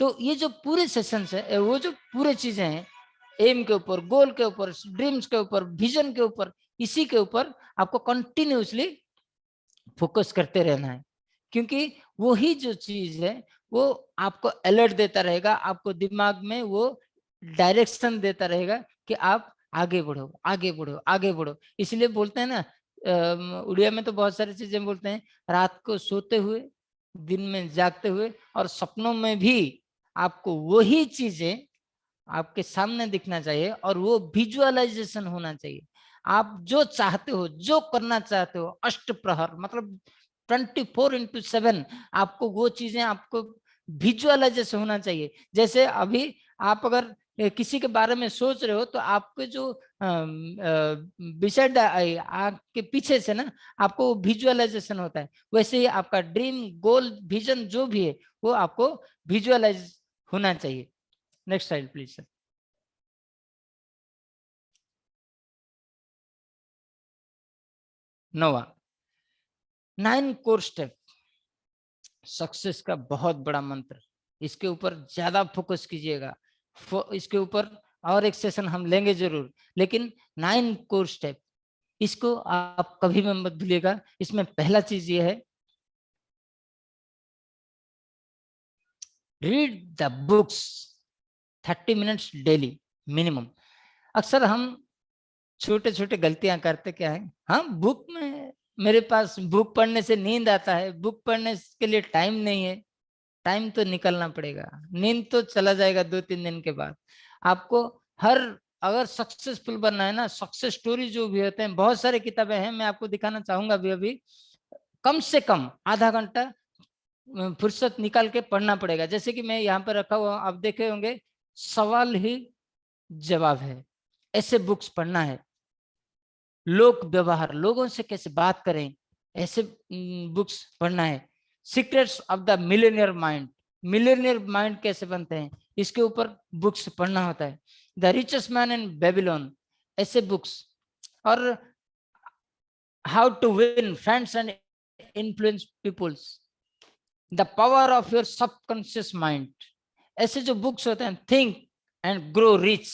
तो ये जो पूरे सेशंस है, वो जो पूरे चीजें हैं, एम के ऊपर, गोल के ऊपर, ड्रीम्स के ऊपर, विजन के ऊपर, इसी के ऊपर आपको कंटिन्यूअसली फोकस करते रहना है, क्योंकि वही जो चीज है वो आपको अलर्ट देता रहेगा, आपको दिमाग में वो डायरेक्शन देता रहेगा कि आप आगे बढ़ो, आगे बढ़ो, आगे बढ़ो। इसलिए बोलते हैं ना, उड़िया में तो बहुत सारी चीजें बोलते हैं, रात को सोते हुए, दिन में जागते हुए और सपनों में भी आपको वही चीजें आपके सामने दिखना चाहिए और वो विजुअलाइजेशन होना चाहिए। आप जो चाहते हो, जो करना चाहते हो, अष्ट प्रहर मतलब 24/7 आपको वो चीजें आपको विजुअलाइजेशन होना चाहिए। जैसे अभी आप अगर किसी के बारे में सोच रहे हो तो आपके जो बिसाइड आंख के पीछे से ना आपको विजुअलाइजेशन होता है, वैसे ही आपका ड्रीम, गोल, विजन जो भी है वो आपको विजुअलाइज होना चाहिए। Next slide please sir. नौवां, 9 कोर स्टेप, सक्सेस का बहुत बड़ा मंत्र। इसके ऊपर ज्यादा फोकस कीजिएगा। इसके ऊपर और एक सेशन हम लेंगे जरूर, लेकिन 9 कोर स्टेप, इसको आप कभी भी मत भूलिएगा। इसमें पहला चीज ये है, read the books 30 minutes daily minimum. अक्सर हम छोटे छोटे गलतियां करते क्या है, हाँ बुक में, मेरे पास बुक पढ़ने से नींद आता है, बुक पढ़ने के लिए टाइम नहीं है। टाइम तो निकलना पड़ेगा, नींद तो चला जाएगा 2-3 दिन के बाद। आपको हर, अगर सक्सेसफुल बनना है ना, सक्सेस स्टोरी जो भी होते हैं, बहुत सारी किताबें हैं, मैं आपको दिखाना चाहूंगा अभी। कम से कम आधा घंटा फुर्सत निकाल के पढ़ना पड़ेगा। जैसे कि मैं यहाँ पर रखा हुआ, आप देखे होंगे, सवाल ही जवाब है, ऐसे बुक्स पढ़ना है। लोक व्यवहार, लोगों से कैसे बात करें, ऐसे बुक्स पढ़ना है। Secrets of the millionaire mind, millionaire mind कैसे बनते हैं, इसके ऊपर बुक्स पढ़ना होता है। The richest man in Babylon, ऐसे बुक्स। और how to win friends and influence peoples, the power of your subconscious mind, ऐसे जो बुक्स होते हैं। Think and grow rich,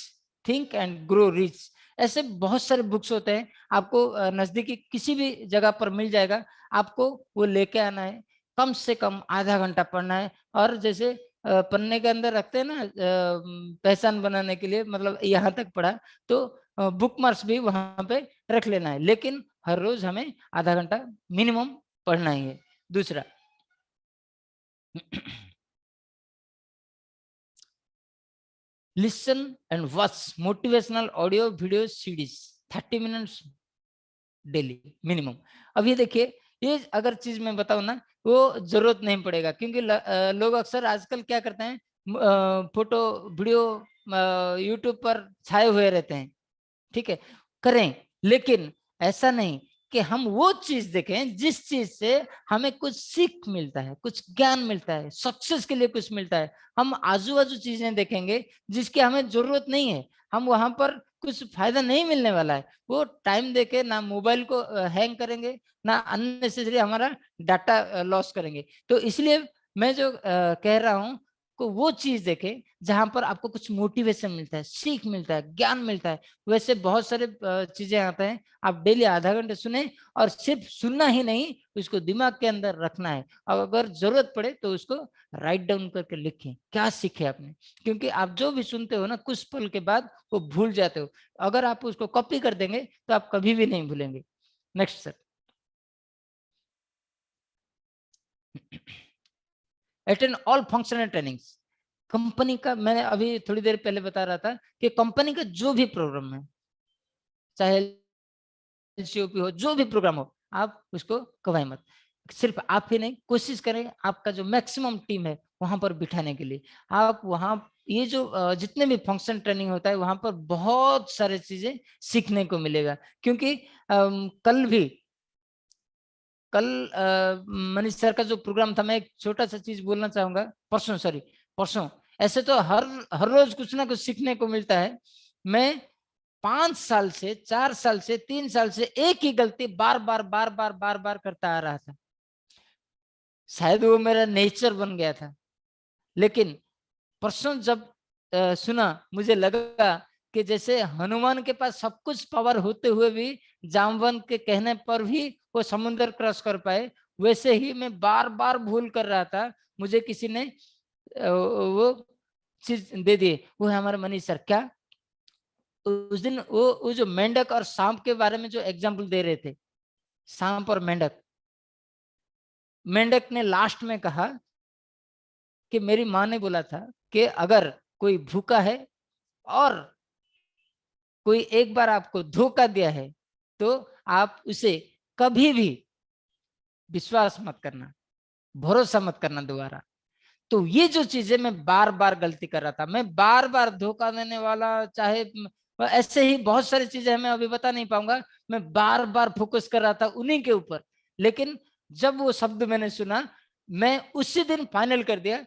think and grow rich, ऐसे बहुत सारे बुक्स होते हैं। आपको नजदीकी किसी भी जगह पर मिल जाएगा, आपको वो लेके आना है। कम से कम आधा घंटा पढ़ना है। और जैसे पन्ने के अंदर रखते हैं ना पहचान बनाने के लिए, मतलब यहाँ तक पढ़ा तो बुक मार्क्स भी वहां पे रख लेना है, लेकिन हर रोज हमें आधा घंटा मिनिमम पढ़ना ही है। दूसरा, listen and watch motivational audio video CDs 30 minutes daily minimum. अब ये देखिए, ये अगर चीज मैं बताऊं ना, वो जरूरत नहीं पड़ेगा, क्योंकि लोग अक्सर आजकल क्या करते हैं, फोटो वीडियो यूट्यूब पर छाए हुए रहते हैं, ठीक है, करें, लेकिन ऐसा नहीं कि हम वो चीज देखें जिस चीज से हमें कुछ सीख मिलता है, कुछ ज्ञान मिलता है, सक्सेस के लिए कुछ मिलता है। हम आजू बाजू चीजें देखेंगे जिसकी हमें जरूरत नहीं है, हम वहां पर कुछ फायदा नहीं मिलने वाला है, वो टाइम देके ना मोबाइल को हैंग करेंगे, ना अननेसेसरी हमारा डाटा लॉस करेंगे। तो इसलिए मैं जो कह रहा हूँ को वो चीज देखे जहां पर आपको कुछ मोटिवेशन मिलता है, सीख मिलता है, ज्ञान मिलता है। वैसे बहुत सारे चीजें आते हैं, आप डेली आधा घंटे सुने, और सिर्फ सुनना ही नहीं, उसको दिमाग के अंदर रखना है, और अगर जरूरत पड़े तो उसको राइट डाउन करके लिखें क्या सीखे आपने, क्योंकि आप जो भी सुनते हो ना, कुछ पल के बाद वो भूल जाते हो। अगर आप उसको कॉपी कर देंगे तो आप कभी भी नहीं भूलेंगे। Next sir. Attend all functional trainings. Company का, मैंने अभी थोड़ी देर पहले बता रहा था कि कंपनी का जो भी प्रोग्राम है, चाहे एलसीओपी हो, जो भी प्रोग्राम हो, आप उसको कवाई मत। सिर्फ आप ही नहीं, कोशिश करें आपका जो मैक्सिमम टीम है वहां पर बिठाने के लिए। आप वहां ये जो जितने भी फंक्शन ट्रेनिंग होता है वहां पर बहुत सारे चीजें सीखने को मिलेगा, क्योंकि कल मनीष सर का जो प्रोग्राम था, मैं एक छोटा सा चीज बोलना चाहूंगा, परसों ऐसे तो हर हर रोज कुछ ना कुछ सीखने को मिलता है। मैं 5 साल से, 4 साल से, 3 साल से एक ही गलती बार बार करता आ रहा था। शायद वो मेरा नेचर बन गया था, लेकिन परसों जब सुना, मुझे लगा कि जैसे हनुमान के पास सब कुछ पावर होते हुए भी जामवंत के कहने पर भी वो समुद्र क्रॉस कर पाए, वैसे ही मैं बार बार भूल कर रहा था। मुझे किसी ने वो चीज दे दी, वो है हमारे मनीष सर। क्या उस दिन वो जो मेंढक और सांप के बारे में जो एग्जाम्पल दे रहे थे, सांप और मेंढक, मेंढक ने लास्ट में कहा कि मेरी माँ ने बोला था कि अगर कोई भूखा है और कोई एक बार आपको धोखा दिया है तो आप उसे कभी भी विश्वास मत करना, भरोसा मत करना दोबारा। तो ये जो चीजें मैं बार बार गलती कर रहा था, मैं बार बार धोखा देने वाला, चाहे ऐसे ही बहुत सारी चीजें मैं अभी बता नहीं पाऊंगा, मैं बार बार फोकस कर रहा था उन्हीं के ऊपर। लेकिन जब वो शब्द मैंने सुना, मैं उसी दिन फाइनल कर दिया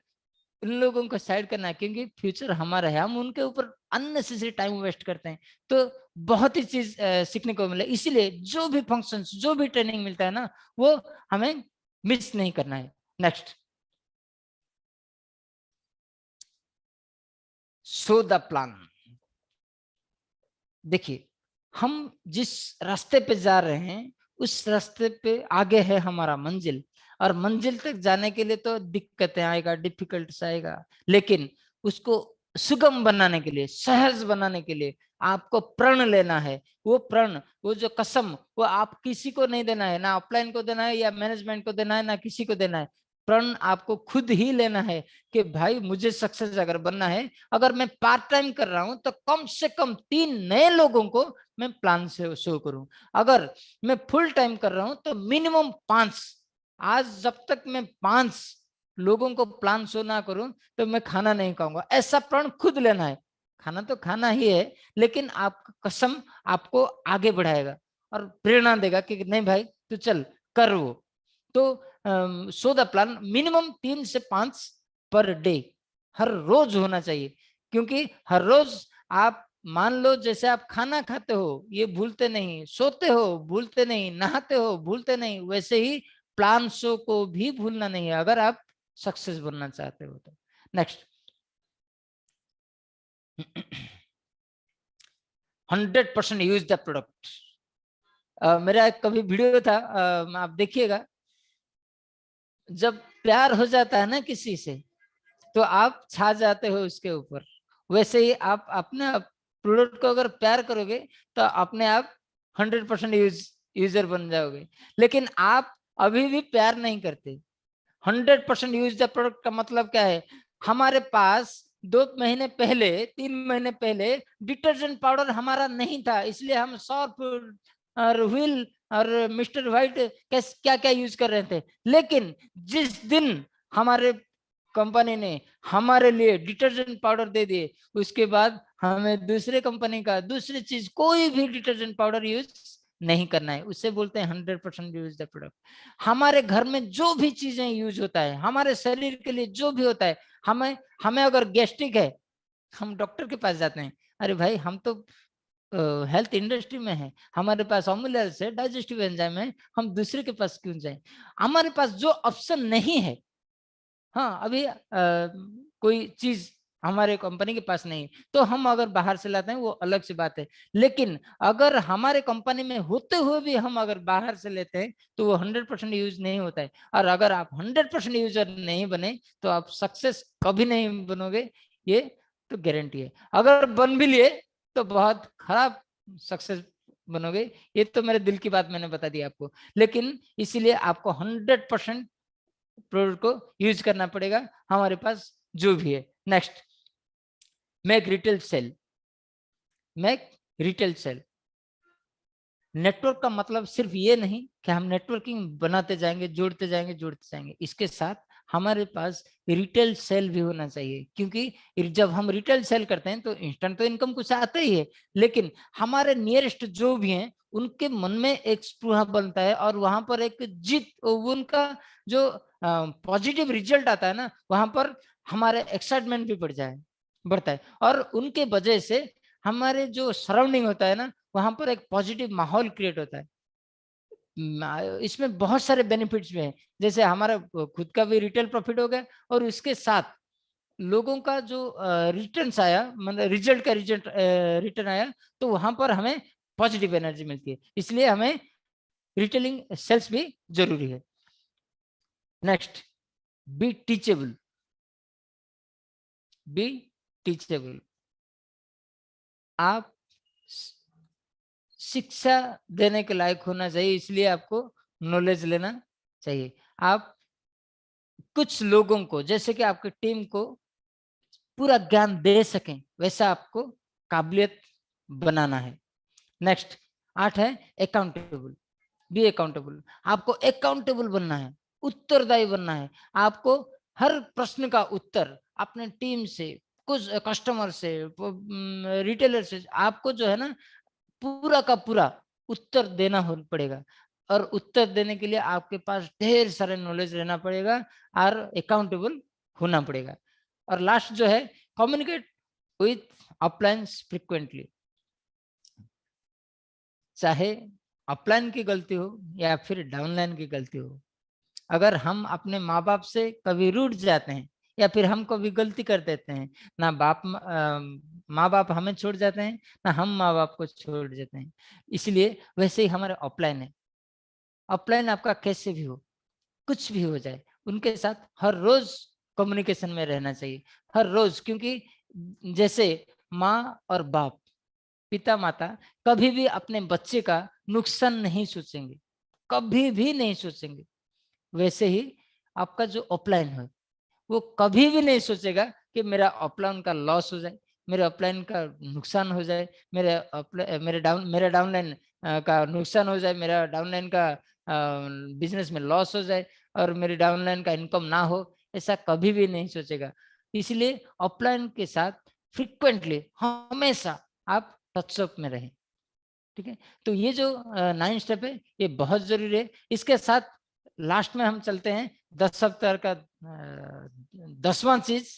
उन लोगों को साइड करना है, क्योंकि फ्यूचर हमारा है, हम उनके ऊपर अननेसेसरी टाइम वेस्ट करते हैं। तो बहुत ही चीज सीखने को मिले, इसीलिए जो भी फंक्शंस, जो भी ट्रेनिंग मिलता है ना, वो हमें मिस नहीं करना है। Next, so the plan. देखिए, हम जिस रास्ते पे जा रहे हैं उस रास्ते पे आगे है हमारा मंजिल, और मंजिल तक जाने के लिए तो दिक्कतें आएगा, डिफिकल्ट्स आएगा, लेकिन उसको सुगम बनाने के लिए, सहज बनाने के लिए आपको प्रण लेना है। वो प्रण, वो जो कसम, वो आप किसी को नहीं देना है, ना अपलाइन को देना है, या मैनेजमेंट को देना है, ना किसी को देना है। प्रण आपको खुद ही लेना है कि भाई मुझे सक्सेस अगर बनना है, अगर मैं पार्ट टाइम कर रहा हूं तो कम से कम 3 नए लोगों को मैं प्लान से शो करूं। अगर मैं फुल टाइम कर रहा हूं तो मिनिमम 5। आज जब तक मैं 5 लोगों को प्लान शो ना करूं तो मैं खाना नहीं खाऊंगा, ऐसा प्रण खुद लेना है। खाना तो खाना ही है, लेकिन आपका कसम आपको आगे बढ़ाएगा और प्रेरणा देगा कि नहीं भाई तू चल कर वो। तो सो द प्लान मिनिमम 3 से 5 पर डे, हर रोज होना चाहिए। क्योंकि हर रोज आप मान लो, जैसे आप खाना खाते हो ये भूलते नहीं, सोते हो भूलते नहीं, नहाते हो भूलते नहीं, वैसे ही प्लान शो को भी भूलना नहीं है अगर आप सक्सेस बनना चाहते हो तो। Next, 100% use the product. मेरा एक कभी वीडियो था, आप देखिएगा, जब प्यार हो जाता है ना किसी से तो आप छा जाते हो उसके ऊपर। वैसे ही आप अपने प्रोडक्ट को अगर प्यार करोगे तो अपने आप 100% यूजर बन जाओगे। लेकिन आप अभी भी प्यार नहीं करते। 100% यूज द प्रोडक्ट का मतलब क्या है? हमारे पास 2 महीने पहले, 3 महीने पहले डिटर्जेंट पाउडर हमारा नहीं था, इसलिए हम सर्फ और व्हील और मिस्टर व्हाइट क्या क्या यूज कर रहे थे, लेकिन जिस दिन हमारे कंपनी ने हमारे लिए डिटर्जेंट पाउडर दे दिए, उसके बाद हमें दूसरे कंपनी का दूसरी चीज कोई भी डिटर्जेंट पाउडर यूज नहीं करना है। उससे बोलते हैं 100% यूज द प्रोडक्ट। हमारे घर में जो भी चीजें यूज होता है, हमारे शरीर के लिए जो भी होता है, हमें हमें अगर गैस्ट्रिक है, हम डॉक्टर के पास जाते हैं। अरे भाई, हम तो हेल्थ इंडस्ट्री में है, हमारे पास अमूल्य से डाइजेस्टिव एंजाइम है, हम दूसरे के पास क्यों जाएं? हमारे पास जो ऑप्शन नहीं है, हाँ अभी कोई चीज हमारे कंपनी के पास नहीं, तो हम अगर बाहर से लाते हैं वो अलग सी बात है। लेकिन अगर हमारे कंपनी में होते हुए भी हम अगर बाहर से लेते हैं तो वो 100% यूज नहीं होता है। और अगर आप 100% यूजर नहीं बने तो आप सक्सेस कभी नहीं बनोगे, ये तो गारंटी है। अगर बन भी लिए तो बहुत खराब सक्सेस बनोगे। ये तो मेरे दिल की बात मैंने बता दी आपको। लेकिन इसीलिए आपको 100% प्रोडक्ट को यूज करना पड़ेगा, हमारे पास जो भी है। Next, make retail sale. Make retail sale. Network का मतलब सिर्फ ये नहीं कि हम नेटवर्किंग बनाते जाएंगे, जोड़ते जाएंगे, जोड़ते जाएंगे। इसके साथ हमारे पास रिटेल सेल भी होना चाहिए, क्योंकि जब हम रिटेल सेल करते हैं तो इंस्टेंट तो इनकम कुछ आता ही है, लेकिन हमारे नियरेस्ट जो भी हैं उनके मन में एक स्पृहा बनता है और वहां पर एक जीत, उनका जो पॉजिटिव रिजल्ट आता है ना, वहां पर हमारे एक्साइटमेंट भी बढ़ता है। और उनके वजह से हमारे जो सराउंडिंग होता है ना, वहां पर एक पॉजिटिव माहौल क्रिएट होता है। इसमें बहुत सारे बेनिफिट्स भी हैं, जैसे हमारा खुद का भी रिटेल प्रॉफिट हो गया और उसके साथ लोगों का जो रिटर्न आया, मतलब रिजल्ट का रिटर्न आया, तो वहां पर हमें पॉजिटिव एनर्जी मिलती है। इसलिए हमें रिटेलिंग सेल्स भी जरूरी है। Next, be teachable. Be teachable. आप शिक्षा देने के लायक होना चाहिए, इसलिए आपको नॉलेज लेना चाहिए। आप कुछ लोगों को, जैसे कि आपकी टीम को पूरा ज्ञान दे सकें, वैसा आपको काबिलियत बनाना है। नेक्स्ट, 8 है अकाउंटेबल। Be accountable. आपको अकाउंटेबल बनना है, उत्तरदायी बनना है। आपको हर प्रश्न का उत्तर अपने टीम से, कुछ कस्टमर से, रिटेलर से, आपको जो है ना पूरा का पूरा उत्तर देना पड़ेगा। और उत्तर देने के लिए आपके पास ढेर सारे नॉलेज रहना पड़ेगा और अकाउंटेबल होना पड़ेगा। और लास्ट जो है, कम्युनिकेट विथ अपलाइंस फ्रिक्वेंटली। चाहे अपलाइन की गलती हो या फिर डाउनलाइन की गलती हो, अगर हम अपने माँ बाप से कभी रूठ जाते हैं या फिर हम कभी गलती कर देते हैं, ना माँ बाप हमें छोड़ जाते हैं, ना हम माँ बाप को छोड़ देते हैं। इसलिए वैसे ही हमारे ऑफलाइन है। ऑफलाइन आपका कैसे भी हो, कुछ भी हो जाए, उनके साथ हर रोज कम्युनिकेशन में रहना चाहिए, हर रोज। क्योंकि जैसे माँ और बाप, पिता माता कभी भी अपने बच्चे का नुकसान नहीं सोचेंगे, कभी भी नहीं सोचेंगे, वैसे ही आपका जो अपलाइन है वो कभी भी नहीं सोचेगा कि मेरा अपलाइन का लॉस हो जाए, मेरे अपलाइन का नुकसान हो जाए, मेरे डाउनलाइन का नुकसान हो जाए, मेरा डाउनलाइन का बिजनेस में लॉस हो जाए और मेरे डाउनलाइन का इनकम ना हो, ऐसा कभी भी नहीं सोचेगा। इसलिए अपलाइन के साथ फ्रिक्वेंटली हमेशा आप टचअप में रहें। ठीक है, तो ये जो 9 स्टेप है ये बहुत जरूरी है। इसके साथ लास्ट में हम चलते हैं 10 सप्ताह का 10वां चीज।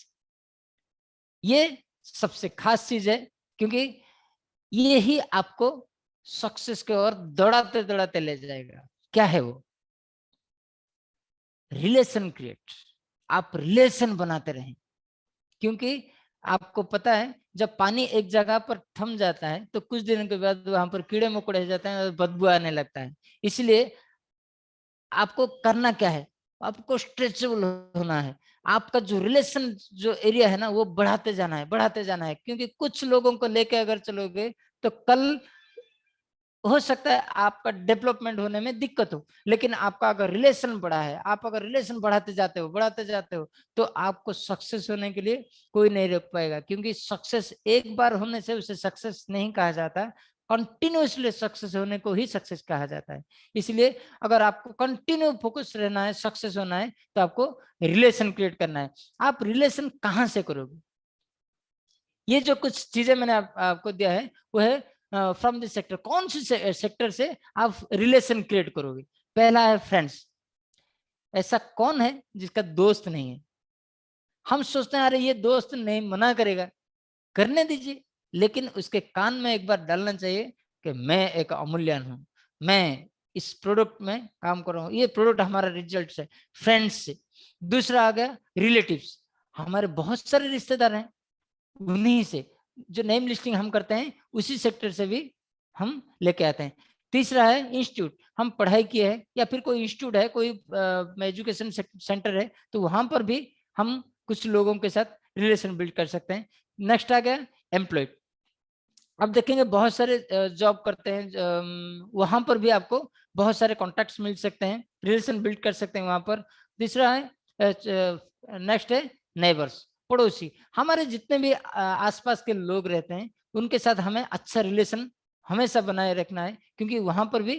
ये सबसे खास चीज है, क्योंकि ये ही आपको सक्सेस की ओर दौड़ाते दौड़ाते ले जाएगा। क्या है वो? Relation create. आप रिलेशन बनाते रहें, क्योंकि आपको पता है जब पानी एक जगह पर थम जाता है तो कुछ दिनों के बाद वहां पर कीड़े मकोड़े हो जाते हैं और बदबू आने लगता है। इसलिए आपको करना क्या है, आपको स्ट्रेचेबल होना है। आपका जो रिलेशन जो एरिया है ना वो बढ़ाते जाना है, बढ़ाते जाना है। क्योंकि कुछ लोगों को लेके अगर चलोगे तो कल हो सकता है आपका डेवलपमेंट होने में दिक्कत हो, लेकिन आपका अगर रिलेशन बड़ा है, आप अगर रिलेशन बढ़ाते जाते हो तो आपको सक्सेस होने के लिए कोई नहीं रोक पाएगा। क्योंकि सक्सेस एक बार होने से उसे सक्सेस नहीं कहा जाता, कंटिन्यूसली सक्सेस होने को ही सक्सेस कहा जाता है। इसलिए अगर आपको कंटिन्यू फोकस रहना है, सक्सेस होना है, तो आपको रिलेशन क्रिएट करना है। आप रिलेशन कहाँ से करोगे? ये जो कुछ चीजें मैंने आपको दिया है वो है फ्रॉम दिस सेक्टर। कौन सी सेक्टर से आप रिलेशन क्रिएट करोगे? पहला है फ्रेंड्स। ऐसा कौन है जिसका दोस्त नहीं है? हम सोचते हैं अरे ये दोस्त नहीं, मना करेगा, करने दीजिए, लेकिन उसके कान में एक बार डालना चाहिए कि मैं एक अमूल्यन हूं, मैं इस प्रोडक्ट में काम कर रहा हूं, ये प्रोडक्ट हमारा रिजल्ट है। फ्रेंड्स से। दूसरा आ गया रिलेटिव्स। हमारे बहुत सारे रिश्तेदार हैं, उन्हीं से जो नेम लिस्टिंग हम करते हैं उसी सेक्टर से भी हम लेके आते हैं। तीसरा है इंस्टीट्यूट। हम पढ़ाई किए हैं या फिर कोई इंस्टीट्यूट है, कोई एजुकेशन सेंटर है, तो वहां पर भी हम कुछ लोगों के साथ रिलेशन बिल्ड कर सकते हैं। नेक्स्ट आ गया एम्प्लॉय। अब देखेंगे बहुत सारे जॉब करते हैं, वहां पर भी आपको बहुत सारे कॉन्टैक्ट्स मिल सकते हैं, रिलेशन बिल्ड कर सकते हैं वहां पर। तीसरा है नेक्स्ट है नेबर्स, पड़ोसी। हमारे जितने भी आसपास के लोग रहते हैं उनके साथ हमें अच्छा रिलेशन हमेशा बनाए रखना है, क्योंकि वहां पर भी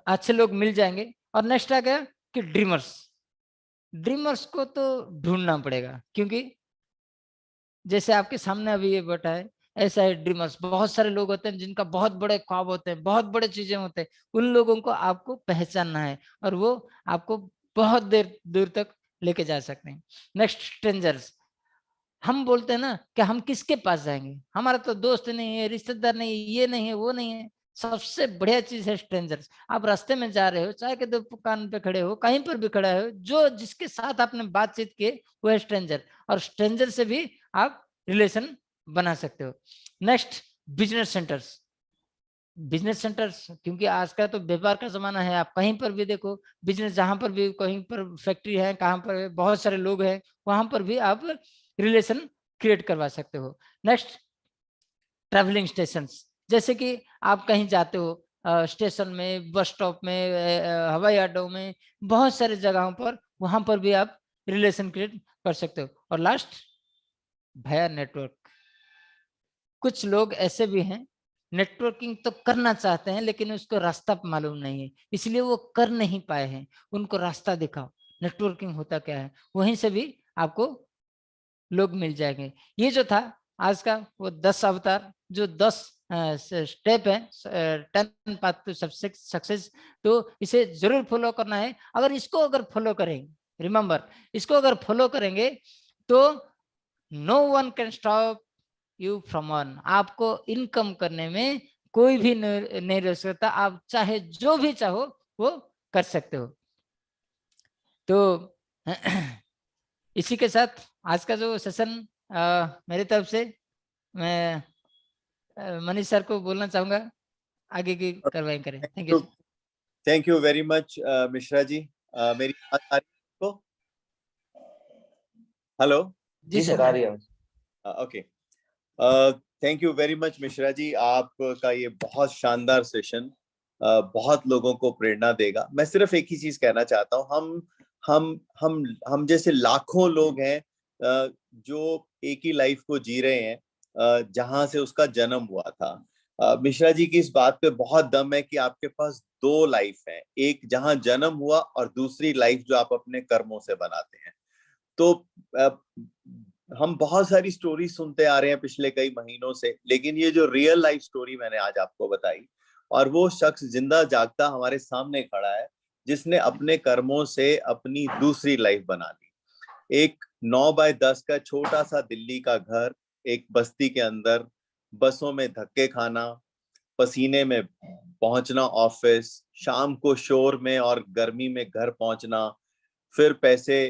अच्छे लोग मिल जाएंगे। और नेक्स्ट आ गया कि ड्रीमर्स। ड्रीमर्स को तो ढूंढना पड़ेगा, क्योंकि जैसे आपके सामने अभी ये बैठा है, ऐसा है ड्रीमर्स। बहुत सारे लोग होते हैं जिनका बहुत बड़े ख्वाब होते हैं, बहुत बड़े चीजें होते हैं। उन लोगों को आपको पहचानना है और वो आपको बहुत देर दूर तक लेके जा सकते हैं। Next strangers. हम बोलते हैं ना कि हम किसके पास जाएंगे, हमारा तो दोस्त नहीं है, रिश्तेदार नहीं है, ये नहीं है, वो नहीं है। सबसे बढ़िया चीज है स्ट्रेंजर्स। आप रास्ते में जा रहे हो, चाहे के दुकान पे खड़े हो, कहीं पर भी खड़ा हो, जो जिसके साथ आपने बातचीत की वो है स्ट्रेंजर, और स्ट्रेंजर से भी आप रिलेशन बना सकते हो। Next business centres. Business centres, क्योंकि आज का तो व्यापार का जमाना है, आप कहीं पर भी देखो बिजनेस, जहां पर भी कहीं पर फैक्ट्री है, कहां पर बहुत सारे लोग हैं, वहां पर भी आप रिलेशन क्रिएट करवा सकते हो। Next travelling station. जैसे कि आप कहीं जाते हो, स्टेशन में, बस स्टॉप में, हवाई अड्डों में, बहुत सारे जगहों पर, वहां पर भी आप रिलेशन क्रिएट कर सकते हो। और लास्ट भया नेटवर्क। कुछ लोग ऐसे भी हैं, नेटवर्किंग तो करना चाहते हैं लेकिन उसको रास्ता मालूम नहीं है, इसलिए वो कर नहीं पाए हैं। उनको रास्ता दिखाओ, नेटवर्किंग होता क्या है, वहीं से भी आपको लोग मिल जाएंगे। ये जो था आज का वो 10 अवतार, जो 10 स्टेप है, 10 पाथ टू सक्सेस, तो इसे जरूर फॉलो करना है। अगर इसको अगर फॉलो करेंगे, रिमेंबर, इसको अगर फॉलो करेंगे तो no one can stop you from earn. आपको इनकम करने में कोई भी नहीं रोक सकता। आप चाहे जो भी चाहो वो कर सकते हो। तो इसी के साथ आज का जो सेशन मेरी तरफ से, मैं मनीष सर को बोलना चाहूंगा आगे की कार्रवाई करें। Thank you. Thank you very much Mishra ji. मेरी बात आ रही है आपको? हेलो जी सर, आ रही है। Okay, thank you very much Mishra ji. आपका ये बहुत शानदार सेशन बहुत लोगों को प्रेरणा देगा। मैं सिर्फ एक ही चीज कहना चाहता हूँ, हम जैसे लाखों लोग हैं जो एक ही लाइफ को जी रहे हैं जहां से उसका जन्म हुआ था। मिश्रा जी की इस बात पे बहुत दम है कि आपके पास दो लाइफ है, एक जहां जन्म हुआ और दूसरी लाइफ जो आप अपने कर्मों से बनाते हैं। तो हम बहुत सारी स्टोरी सुनते आ रहे हैं पिछले कई महीनों से, लेकिन ये जो रियल लाइफ स्टोरी मैंने आज आपको बताई, और वो शख्स जिंदा जागता हमारे सामने खड़ा है जिसने अपने कर्मों से अपनी दूसरी लाइफ बना ली। एक 9x10 का छोटा सा दिल्ली का घर, एक बस्ती के अंदर, बसों में धक्के खाना, पसीने में पहुंचना ऑफिस, शाम को शोर में और गर्मी में घर पहुंचना, फिर पैसे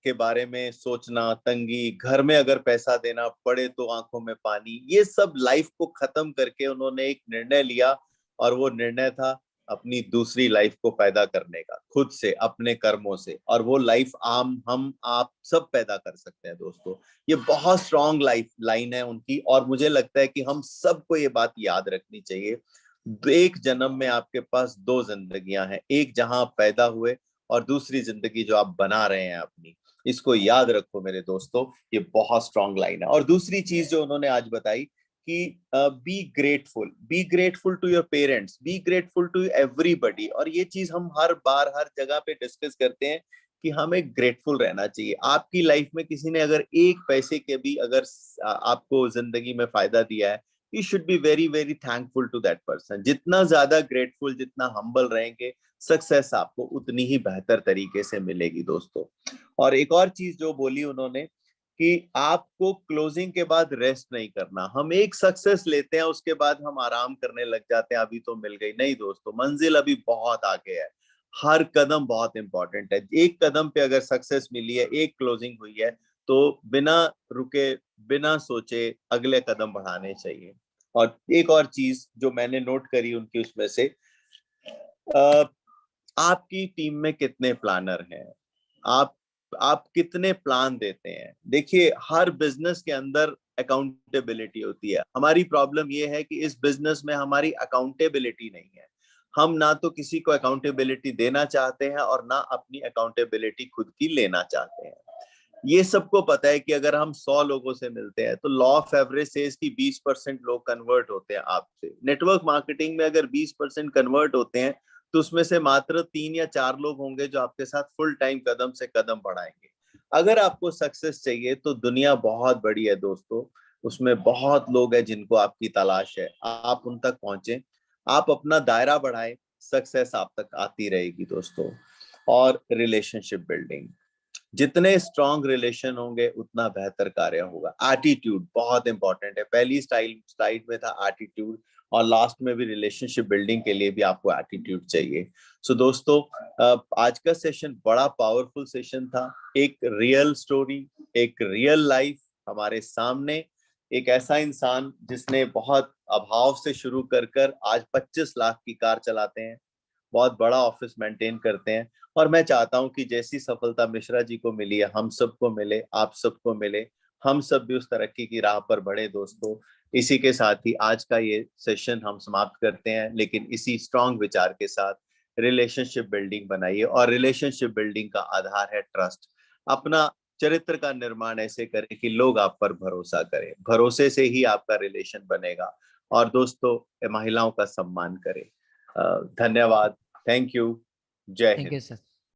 के बारे में सोचना, तंगी, घर में अगर पैसा देना पड़े तो आंखों में पानी। ये सब लाइफ को खत्म करके उन्होंने एक निर्णय लिया, और वो निर्णय था अपनी दूसरी लाइफ को पैदा करने का, खुद से, अपने कर्मों से। और वो लाइफ हम आप सब पैदा कर सकते हैं दोस्तों। ये बहुत स्ट्रॉन्ग लाइफ लाइन है उनकी, और मुझे लगता है कि हम सबको ये बात याद रखनी चाहिए। एक जन्म में आपके पास दो जिंदगियां हैं, एक जहां आप पैदा हुए और दूसरी जिंदगी जो आप बना रहे हैं अपनी। इसको याद रखो मेरे दोस्तों, ये बहुत स्ट्रॉन्ग लाइन है। और दूसरी चीज जो उन्होंने आज बताई कि be grateful to your parents, be grateful to everybody. और ये चीज हम हर बार हर जगह पे डिस्कस करते हैं कि हमें ग्रेटफुल रहना चाहिए। आपकी लाइफ में किसी ने अगर एक पैसे के भी अगर आपको जिंदगी में फायदा दिया है, you should be very very thankful to that person. जितना ज्यादा ग्रेटफुल, जितना हम्बल रहेंगे, सक्सेस आपको उतनी ही बेहतर तरीके से मिलेगी दोस्तों। और एक और चीज जो बोली उन्होंने कि आपको क्लोजिंग के बाद रेस्ट नहीं करना। हम एक सक्सेस लेते हैं, उसके बाद हम आराम करने लग जाते हैं, अभी तो मिल गई। नहीं दोस्तों, मंजिल अभी बहुत आगे है। हर कदम बहुत इंपॉर्टेंट है। एक कदम पे अगर सक्सेस मिली है, एक क्लोजिंग हुई है, तो बिना रुके, बिना सोचे अगले कदम बढ़ाने चाहिए। और एक और चीज जो मैंने नोट करी उनकी, उसमें से आपकी टीम में कितने प्लानर हैं, आप कितने प्लान देते हैं। देखिए, हर बिजनेस के अंदर अकाउंटेबिलिटी होती है। हमारी प्रॉब्लम ये है कि इस बिजनेस में हमारी अकाउंटेबिलिटी नहीं है। हम ना तो किसी को अकाउंटेबिलिटी देना चाहते हैं और ना अपनी अकाउंटेबिलिटी खुद की लेना चाहते हैं। ये सबको पता है कि अगर हम 100 लोगों से मिलते हैं तो लॉ ऑफ एवरेज सेज कि 20% लोग कन्वर्ट होते हैं आपसे। नेटवर्क मार्केटिंग में अगर 20% कन्वर्ट होते हैं तो उसमें से मात्र 3 या 4 लोग होंगे जो आपके साथ फुल टाइम कदम से कदम बढ़ाएंगे। अगर आपको सक्सेस चाहिए तो दुनिया बहुत बड़ी है दोस्तों, उसमें बहुत लोग हैं जिनको आपकी तलाश है। आप उन तक पहुंचे, आप अपना दायरा बढ़ाएं, सक्सेस आप तक आती रहेगी दोस्तों। और रिलेशनशिप बिल्डिंग, जितने स्ट्रॉन्ग रिलेशन होंगे उतना बेहतर कार्य होगा। एटीट्यूड बहुत इंपॉर्टेंट है। पहली स्लाइड में था एटीट्यूड, और लास्ट में भी रिलेशनशिप बिल्डिंग के लिए भी आपको एटीट्यूड चाहिए। सो दोस्तों, आज का सेशन बड़ा पावरफुल सेशन था। एक रियल स्टोरी, एक रियल लाइफ हमारे सामने। एक ऐसा इंसान जिसने बहुत अभाव से शुरू कर आज 25 लाख की कार चलाते हैं, बहुत बड़ा ऑफिस मेंटेन करते हैं। और मैं चाहता हूं कि जैसी सफलता मिश्रा जी को मिली है, हम सबको मिले, आप सबको मिले, हम सब भी उस तरक्की की राह पर बढ़े दोस्तों। इसी के साथ ही आज का ये सेशन हम समाप्त करते हैं, लेकिन इसी स्ट्रॉन्ग विचार के साथ रिलेशनशिप बिल्डिंग बनाइए। और रिलेशनशिप बिल्डिंग का आधार है ट्रस्ट। अपना चरित्र का निर्माण ऐसे करें कि लोग आप पर भरोसा करें, भरोसे से ही आपका रिलेशन बनेगा। और दोस्तों, महिलाओं का सम्मान करें। धन्यवाद, थैंक यू, जय थैंक हिंद। You sir.